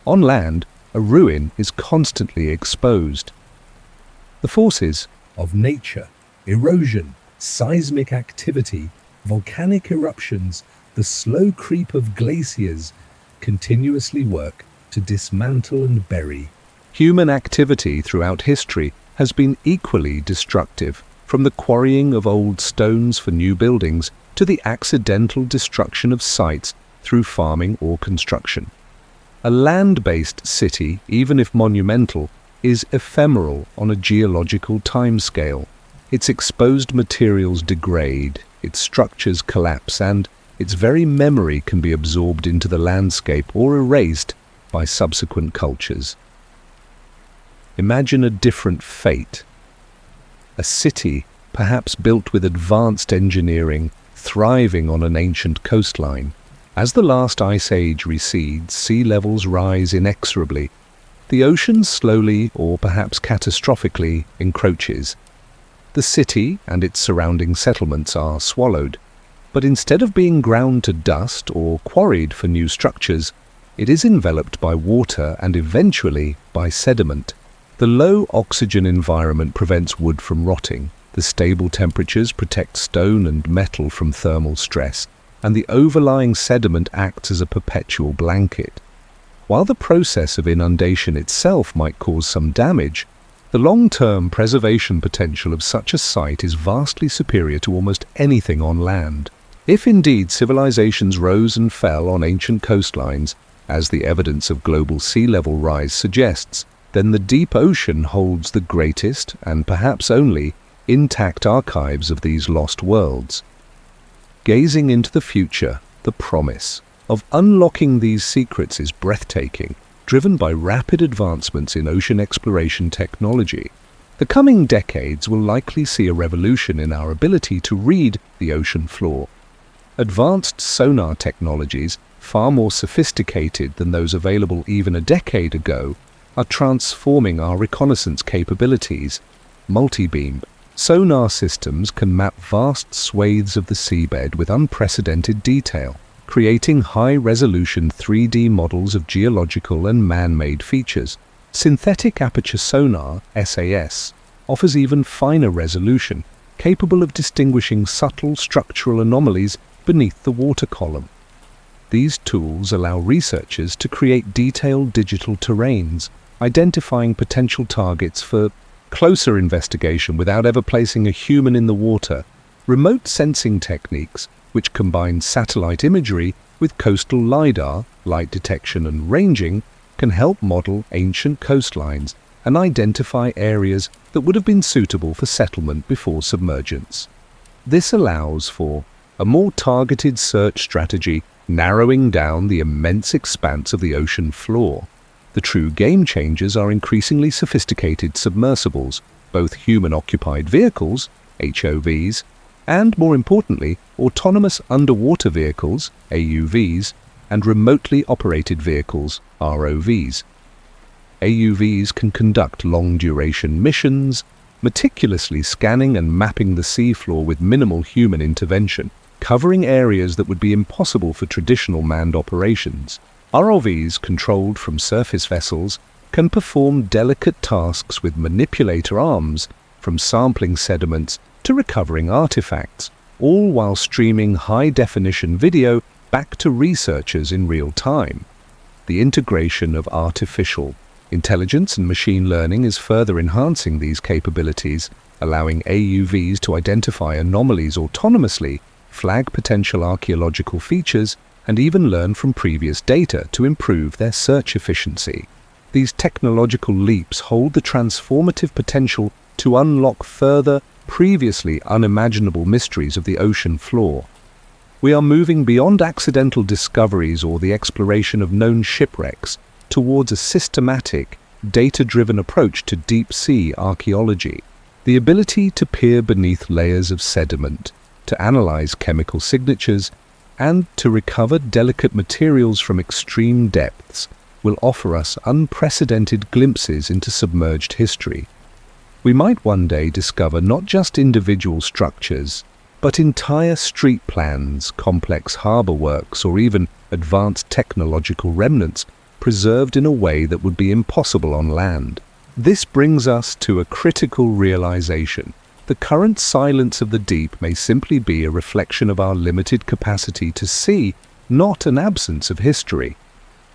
On land, a ruin is constantly exposed. The forces of nature, erosion, seismic activity, volcanic eruptions, the slow creep of glaciers continuously work to dismantle and bury. Human activity throughout history has been equally destructive, from the quarrying of old stones for new buildings to the accidental destruction of sites through farming or construction. A land-based city, even if monumental, is ephemeral on a geological timescale. Its exposed materials degrade, its structures collapse, and its very memory can be absorbed into the landscape or erased by subsequent cultures. Imagine a different fate. A city, perhaps built with advanced engineering, thriving on an ancient coastline. As the last ice age recedes, sea levels rise inexorably. The ocean slowly, or perhaps catastrophically, encroaches. The city and its surrounding settlements are swallowed, but instead of being ground to dust or quarried for new structures, it is enveloped by water and eventually by sediment. The low oxygen environment prevents wood from rotting, the stable temperatures protect stone and metal from thermal stress, and the overlying sediment acts as a perpetual blanket. While the process of inundation itself might cause some damage, the long-term preservation potential of such a site is vastly superior to almost anything on land. If indeed civilizations rose and fell on ancient coastlines, as the evidence of global sea level rise suggests, then the deep ocean holds the greatest, and perhaps only, intact archives of these lost worlds. Gazing into the future, the promise of unlocking these secrets is breathtaking, driven by rapid advancements in ocean exploration technology. The coming decades will likely see a revolution in our ability to read the ocean floor. Advanced sonar technologies, far more sophisticated than those available even a decade ago, are transforming our reconnaissance capabilities. Multi-beam sonar systems can map vast swathes of the seabed with unprecedented detail, creating high-resolution 3D models of geological and man-made features. Synthetic aperture sonar, SAS, offers even finer resolution, capable of distinguishing subtle structural anomalies beneath the water column. These tools allow researchers to create detailed digital terrains, identifying potential targets for closer investigation without ever placing a human in the water. Remote sensing techniques, which combine satellite imagery with coastal LiDAR, light detection and ranging, can help model ancient coastlines and identify areas that would have been suitable for settlement before submergence. This allows for a more targeted search strategy, narrowing down the immense expanse of the ocean floor. The true game changers are increasingly sophisticated submersibles, both human-occupied vehicles, HOVs, and, more importantly, autonomous underwater vehicles, AUVs, and remotely operated vehicles, ROVs. AUVs can conduct long-duration missions, meticulously scanning and mapping the seafloor with minimal human intervention, covering areas that would be impossible for traditional manned operations. ROVs, controlled from surface vessels, can perform delicate tasks with manipulator arms, from sampling sediments to recovering artifacts, all while streaming high-definition video back to researchers in real time. The integration of artificial intelligence and machine learning is further enhancing these capabilities, allowing AUVs to identify anomalies autonomously, flag potential archaeological features, and even learn from previous data to improve their search efficiency. These technological leaps hold the transformative potential to unlock further, previously unimaginable mysteries of the ocean floor. We are moving beyond accidental discoveries or the exploration of known shipwrecks towards a systematic, data-driven approach to deep-sea archaeology. The ability to peer beneath layers of sediment, to analyze chemical signatures, and to recover delicate materials from extreme depths will offer us unprecedented glimpses into submerged history. We might one day discover not just individual structures, but entire street plans, complex harbor works, or even advanced technological remnants preserved in a way that would be impossible on land. This brings us to a critical realization. The current silence of the deep may simply be a reflection of our limited capacity to see, not an absence of history.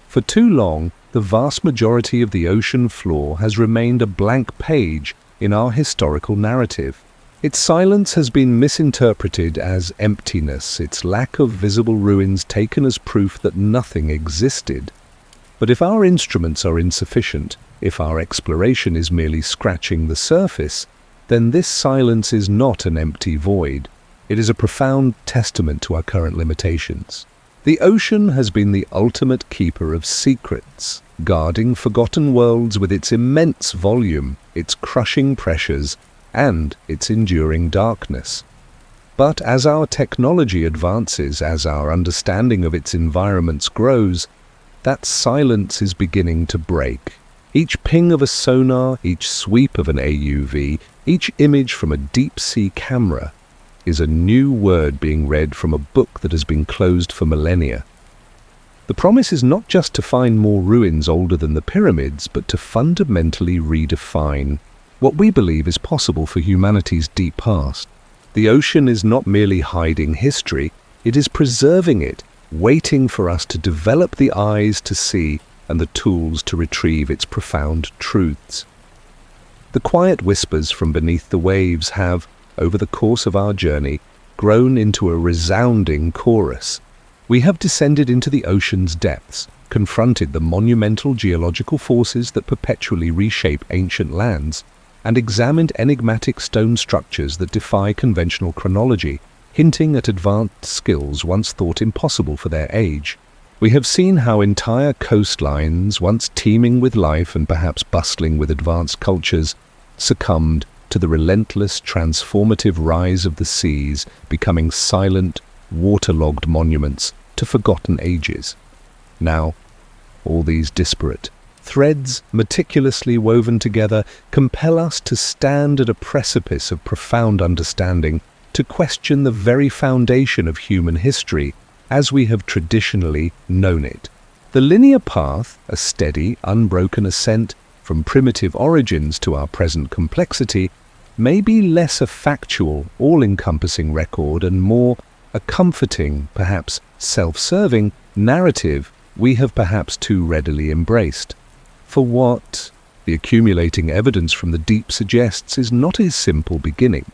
For too long, the vast majority of the ocean floor has remained a blank page in our historical narrative. Its silence has been misinterpreted as emptiness, its lack of visible ruins taken as proof that nothing existed. But if our instruments are insufficient, if our exploration is merely scratching the surface, then this silence is not an empty void. It is a profound testament to our current limitations. The ocean has been the ultimate keeper of secrets, guarding forgotten worlds with its immense volume, its crushing pressures, and its enduring darkness. But as our technology advances, as our understanding of its environments grows, that silence is beginning to break. Each ping of a sonar, each sweep of an AUV, each image from a deep-sea camera is a new word being read from a book that has been closed for millennia. The promise is not just to find more ruins older than the pyramids, but to fundamentally redefine what we believe is possible for humanity's deep past. The ocean is not merely hiding history, it is preserving it, waiting for us to develop the eyes to see and the tools to retrieve its profound truths. The quiet whispers from beneath the waves have, over the course of our journey, grown into a resounding chorus. We have descended into the ocean's depths, confronted the monumental geological forces that perpetually reshape ancient lands, and examined enigmatic stone structures that defy conventional chronology, hinting at advanced skills once thought impossible for their age. We have seen how entire coastlines, once teeming with life and perhaps bustling with advanced cultures, succumbed to the relentless, transformative rise of the seas, becoming silent, waterlogged monuments to forgotten ages. Now, all these disparate threads, meticulously woven together, compel us to stand at a precipice of profound understanding, to question the very foundation of human history as we have traditionally known it. The linear path, a steady, unbroken ascent from primitive origins to our present complexity, may be less a factual, all-encompassing record and more a comforting, perhaps self-serving, narrative we have perhaps too readily embraced. For what the accumulating evidence from the deep suggests is not a simple beginning,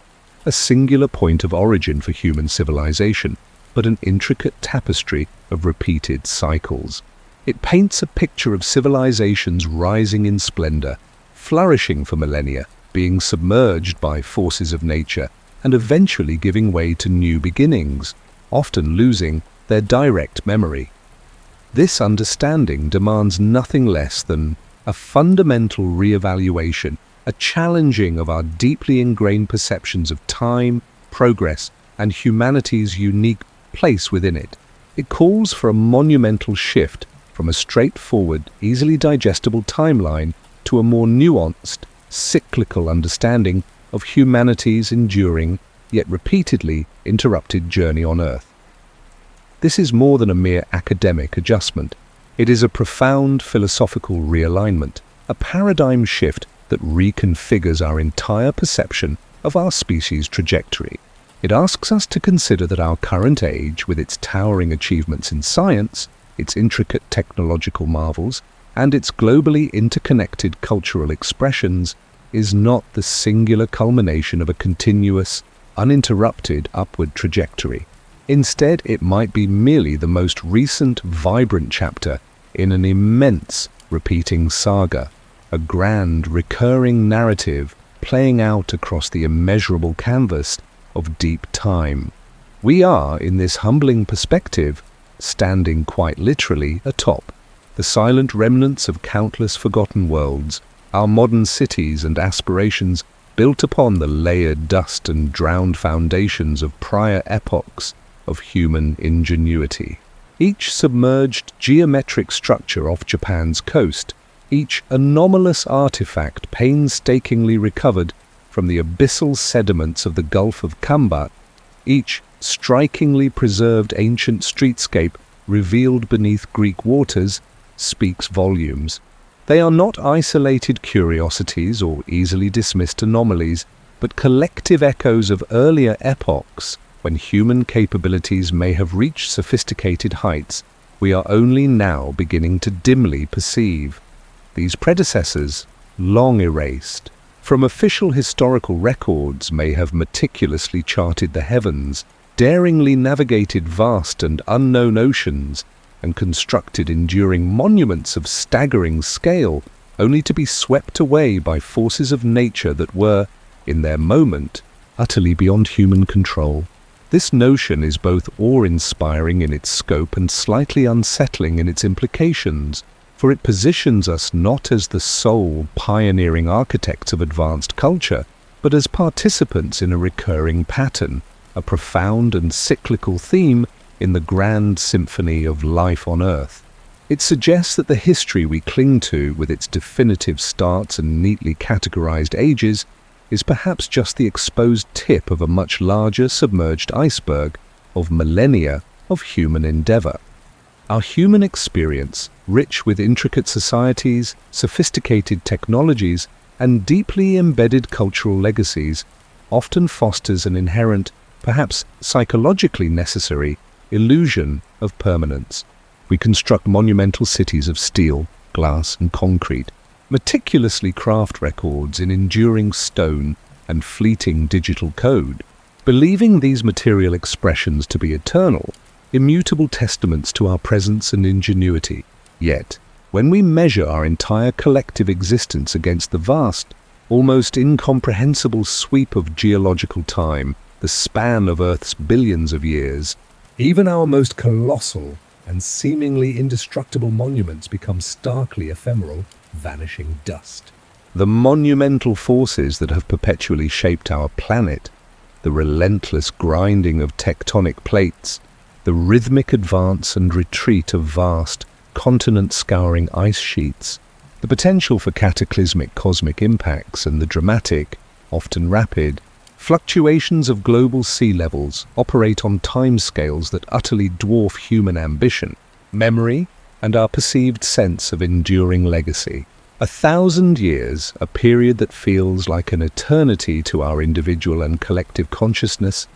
a singular point of origin for human civilization, but an intricate tapestry of repeated cycles. It paints a picture of civilizations rising in splendor, flourishing for millennia, being submerged by forces of nature, and eventually giving way to new beginnings, often losing their direct memory. This understanding demands nothing less than a fundamental re-evaluation, a challenging of our deeply ingrained perceptions of time, progress, and humanity's unique place within it. It calls for a monumental shift from a straightforward, easily digestible timeline to a more nuanced, cyclical understanding of humanity's enduring, yet repeatedly interrupted journey on Earth. This is more than a mere academic adjustment. It is a profound philosophical realignment, a paradigm shift that reconfigures our entire perception of our species' trajectory. It asks us to consider that our current age, with its towering achievements in science, its intricate technological marvels, and its globally interconnected cultural expressions, is not the singular culmination of a continuous, uninterrupted upward trajectory. Instead, it might be merely the most recent, vibrant chapter in an immense, repeating saga, a grand, recurring narrative playing out across the immeasurable canvas of deep time. We are, in this humbling perspective, standing quite literally atop the silent remnants of countless forgotten worlds, our modern cities and aspirations built upon the layered dust and drowned foundations of prior epochs of human ingenuity. Each submerged geometric structure off Japan's coast, each anomalous artifact painstakingly recovered from the abyssal sediments of the Gulf of Kambat, each strikingly preserved ancient streetscape revealed beneath Greek waters, speaks volumes. They are not isolated curiosities or easily dismissed anomalies, but collective echoes of earlier epochs when human capabilities may have reached sophisticated heights we are only now beginning to dimly perceive. These predecessors, long erased from official historical records, may have meticulously charted the heavens, daringly navigated vast and unknown oceans, and constructed enduring monuments of staggering scale, only to be swept away by forces of nature that were, in their moment, utterly beyond human control. This notion is both awe-inspiring in its scope and slightly unsettling in its implications, for it positions us not as the sole pioneering architects of advanced culture, but as participants in a recurring pattern, a profound and cyclical theme in the grand symphony of life on Earth. It suggests that the history we cling to, with its definitive starts and neatly categorized ages, is perhaps just the exposed tip of a much larger submerged iceberg of millennia of human endeavor. Our human experience, rich with intricate societies, sophisticated technologies, and deeply embedded cultural legacies, often fosters an inherent, perhaps psychologically necessary, illusion of permanence. We construct monumental cities of steel, glass, and concrete, meticulously craft records in enduring stone and fleeting digital code, believing these material expressions to be eternal, immutable testaments to our presence and ingenuity. Yet, when we measure our entire collective existence against the vast, almost incomprehensible sweep of geological time, the span of Earth's billions of years, even our most colossal and seemingly indestructible monuments become starkly ephemeral, vanishing dust. The monumental forces that have perpetually shaped our planet, the relentless grinding of tectonic plates, the rhythmic advance and retreat of vast, continent-scouring ice sheets, the potential for cataclysmic cosmic impacts, and the dramatic, often rapid, fluctuations of global sea levels operate on timescales that utterly dwarf human ambition, memory, and our perceived sense of enduring legacy. 1,000 years, a period that feels like an eternity to our individual and collective consciousness,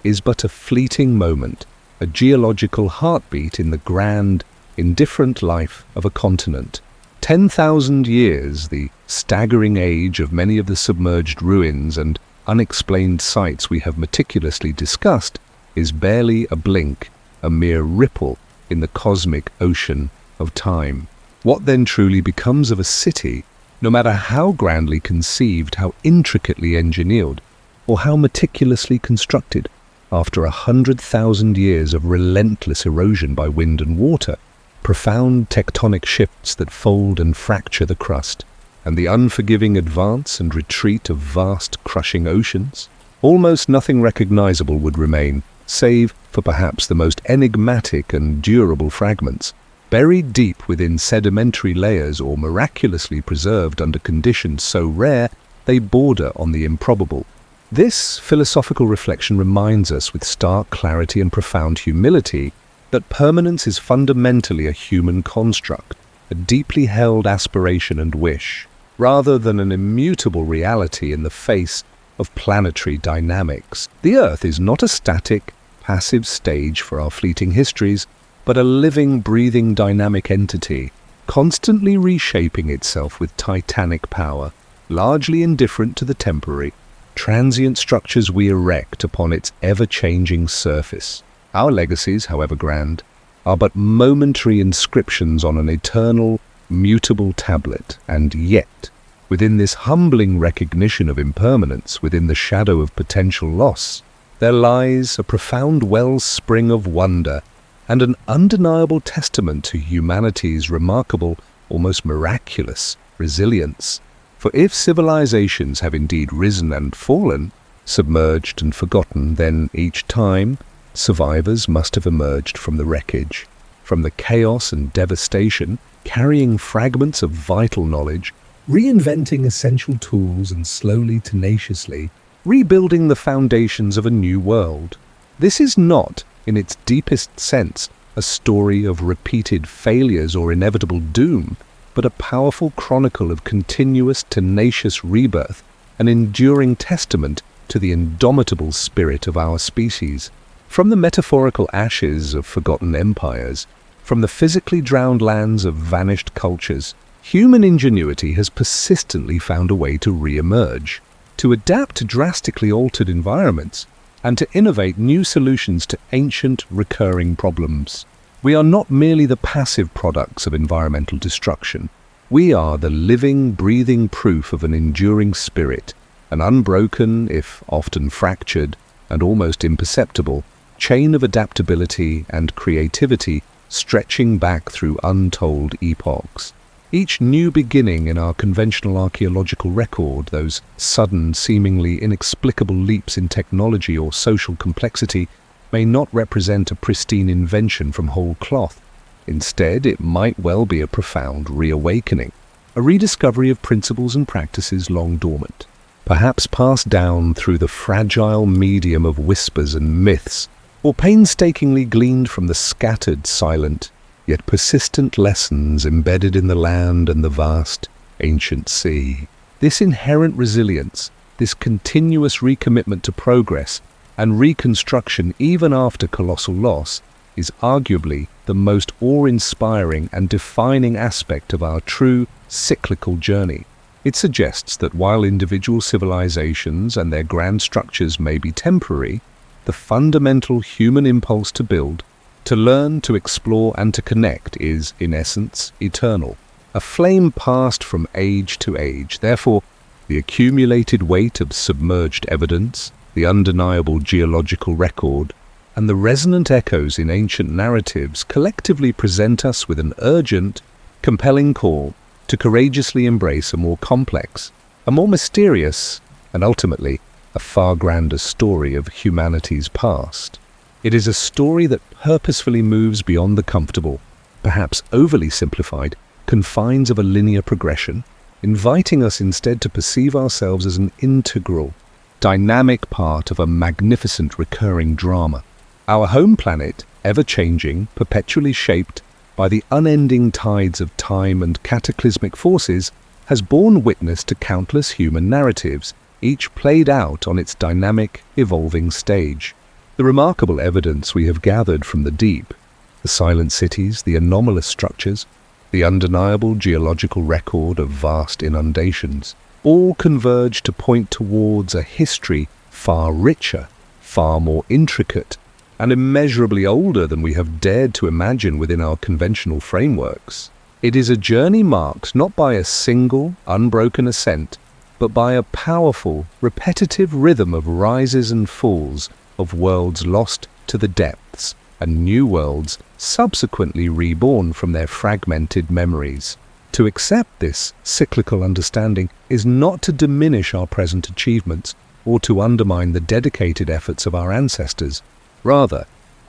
is but a fleeting moment, a geological heartbeat in the grand, indifferent life of a continent. 10,000 years, the staggering age of many of the submerged ruins and unexplained sites we have meticulously discussed, is barely a blink, a mere ripple in the cosmic ocean of time. What then truly becomes of a city, no matter how grandly conceived, how intricately engineered, or how meticulously constructed, after 100,000 years of relentless erosion by wind and water, profound tectonic shifts that fold and fracture the crust, and the unforgiving advance and retreat of vast crushing oceans? Almost nothing recognizable would remain, save for perhaps the most enigmatic and durable fragments, buried deep within sedimentary layers or miraculously preserved under conditions so rare they border on the improbable. This philosophical reflection reminds us with stark clarity and profound humility that permanence is fundamentally a human construct, a deeply held aspiration and wish, rather than an immutable reality in the face of planetary dynamics. The Earth is not a static, passive stage for our fleeting histories, but a living, breathing, dynamic entity, constantly reshaping itself with titanic power, largely indifferent to the temporary, transient structures we erect upon its ever-changing surface. Our legacies, however grand, are but momentary inscriptions on an eternal, mutable tablet, and yet, within this humbling recognition of impermanence, within the shadow of potential loss, there lies a profound wellspring of wonder and an undeniable testament to humanity's remarkable, almost miraculous, resilience. For if civilizations have indeed risen and fallen, submerged and forgotten, then each time survivors must have emerged from the wreckage, from the chaos and devastation, carrying fragments of vital knowledge, reinventing essential tools and slowly, tenaciously, rebuilding the foundations of a new world. This is not, in its deepest sense, a story of repeated failures or inevitable doom, but a powerful chronicle of continuous, tenacious rebirth, an enduring testament to the indomitable spirit of our species. From the metaphorical ashes of forgotten empires, from the physically drowned lands of vanished cultures, human ingenuity has persistently found a way to re-emerge, to adapt to drastically altered environments, and to innovate new solutions to ancient, recurring problems. We are not merely the passive products of environmental destruction. We are the living, breathing proof of an enduring spirit, an unbroken, if often fractured, and almost imperceptible, chain of adaptability and creativity stretching back through untold epochs. Each new beginning in our conventional archaeological record, those sudden, seemingly inexplicable leaps in technology or social complexity, may not represent a pristine invention from whole cloth. Instead, it might well be a profound reawakening, a rediscovery of principles and practices long dormant, perhaps passed down through the fragile medium of whispers and myths, or painstakingly gleaned from the scattered, silent, yet persistent lessons embedded in the land and the vast, ancient sea. This inherent resilience, this continuous recommitment to progress and reconstruction even after colossal loss, is arguably the most awe-inspiring and defining aspect of our true cyclical journey. It suggests that while individual civilizations and their grand structures may be temporary, the fundamental human impulse to build, to learn, to explore, and to connect is, in essence, eternal, a flame passed from age to age. Therefore, the accumulated weight of submerged evidence, the undeniable geological record, and the resonant echoes in ancient narratives collectively present us with an urgent, compelling call to courageously embrace a more complex, a more mysterious, and ultimately a far grander story of humanity's past. It is a story that purposefully moves beyond the comfortable, perhaps overly simplified, confines of a linear progression, inviting us instead to perceive ourselves as an integral, dynamic part of a magnificent recurring drama. Our home planet, ever-changing, perpetually shaped by the unending tides of time and cataclysmic forces, has borne witness to countless human narratives, each played out on its dynamic, evolving stage. The remarkable evidence we have gathered from the deep, the silent cities, the anomalous structures, the undeniable geological record of vast inundations, all converge to point towards a history far richer, far more intricate, and immeasurably older than we have dared to imagine within our conventional frameworks. It is a journey marked not by a single, unbroken ascent, but by a powerful, repetitive rhythm of rises and falls, of worlds lost to the depths, and new worlds subsequently reborn from their fragmented memories. To accept this cyclical understanding is not to diminish our present achievements or to undermine the dedicated efforts of our ancestors. Rather,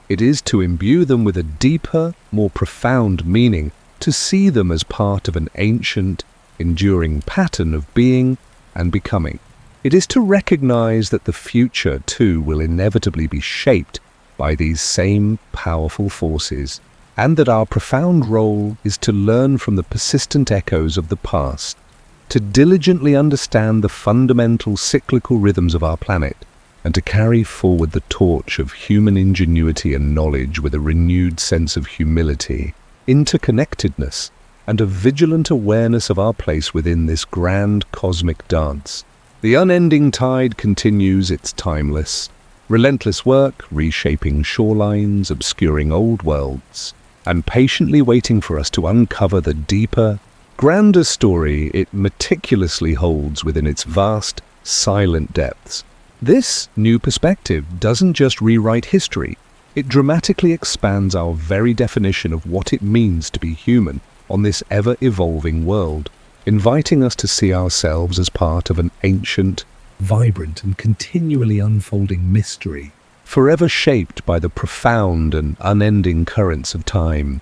it is to imbue them with a deeper, more profound meaning, to see them as part of an ancient, enduring pattern of being and becoming. It is to recognize that the future, too, will inevitably be shaped by these same powerful forces, and that our profound role is to learn from the persistent echoes of the past, to diligently understand the fundamental cyclical rhythms of our planet, and to carry forward the torch of human ingenuity and knowledge with a renewed sense of humility, interconnectedness, and a vigilant awareness of our place within this grand cosmic dance. The unending tide continues its timeless, relentless work, reshaping shorelines, obscuring old worlds, and patiently waiting for us to uncover the deeper, grander story it meticulously holds within its vast, silent depths. This new perspective doesn't just rewrite history, it dramatically expands our very definition of what it means to be human on this ever-evolving world, inviting us to see ourselves as part of an ancient, vibrant and continually unfolding mystery, forever shaped by the profound and unending currents of time.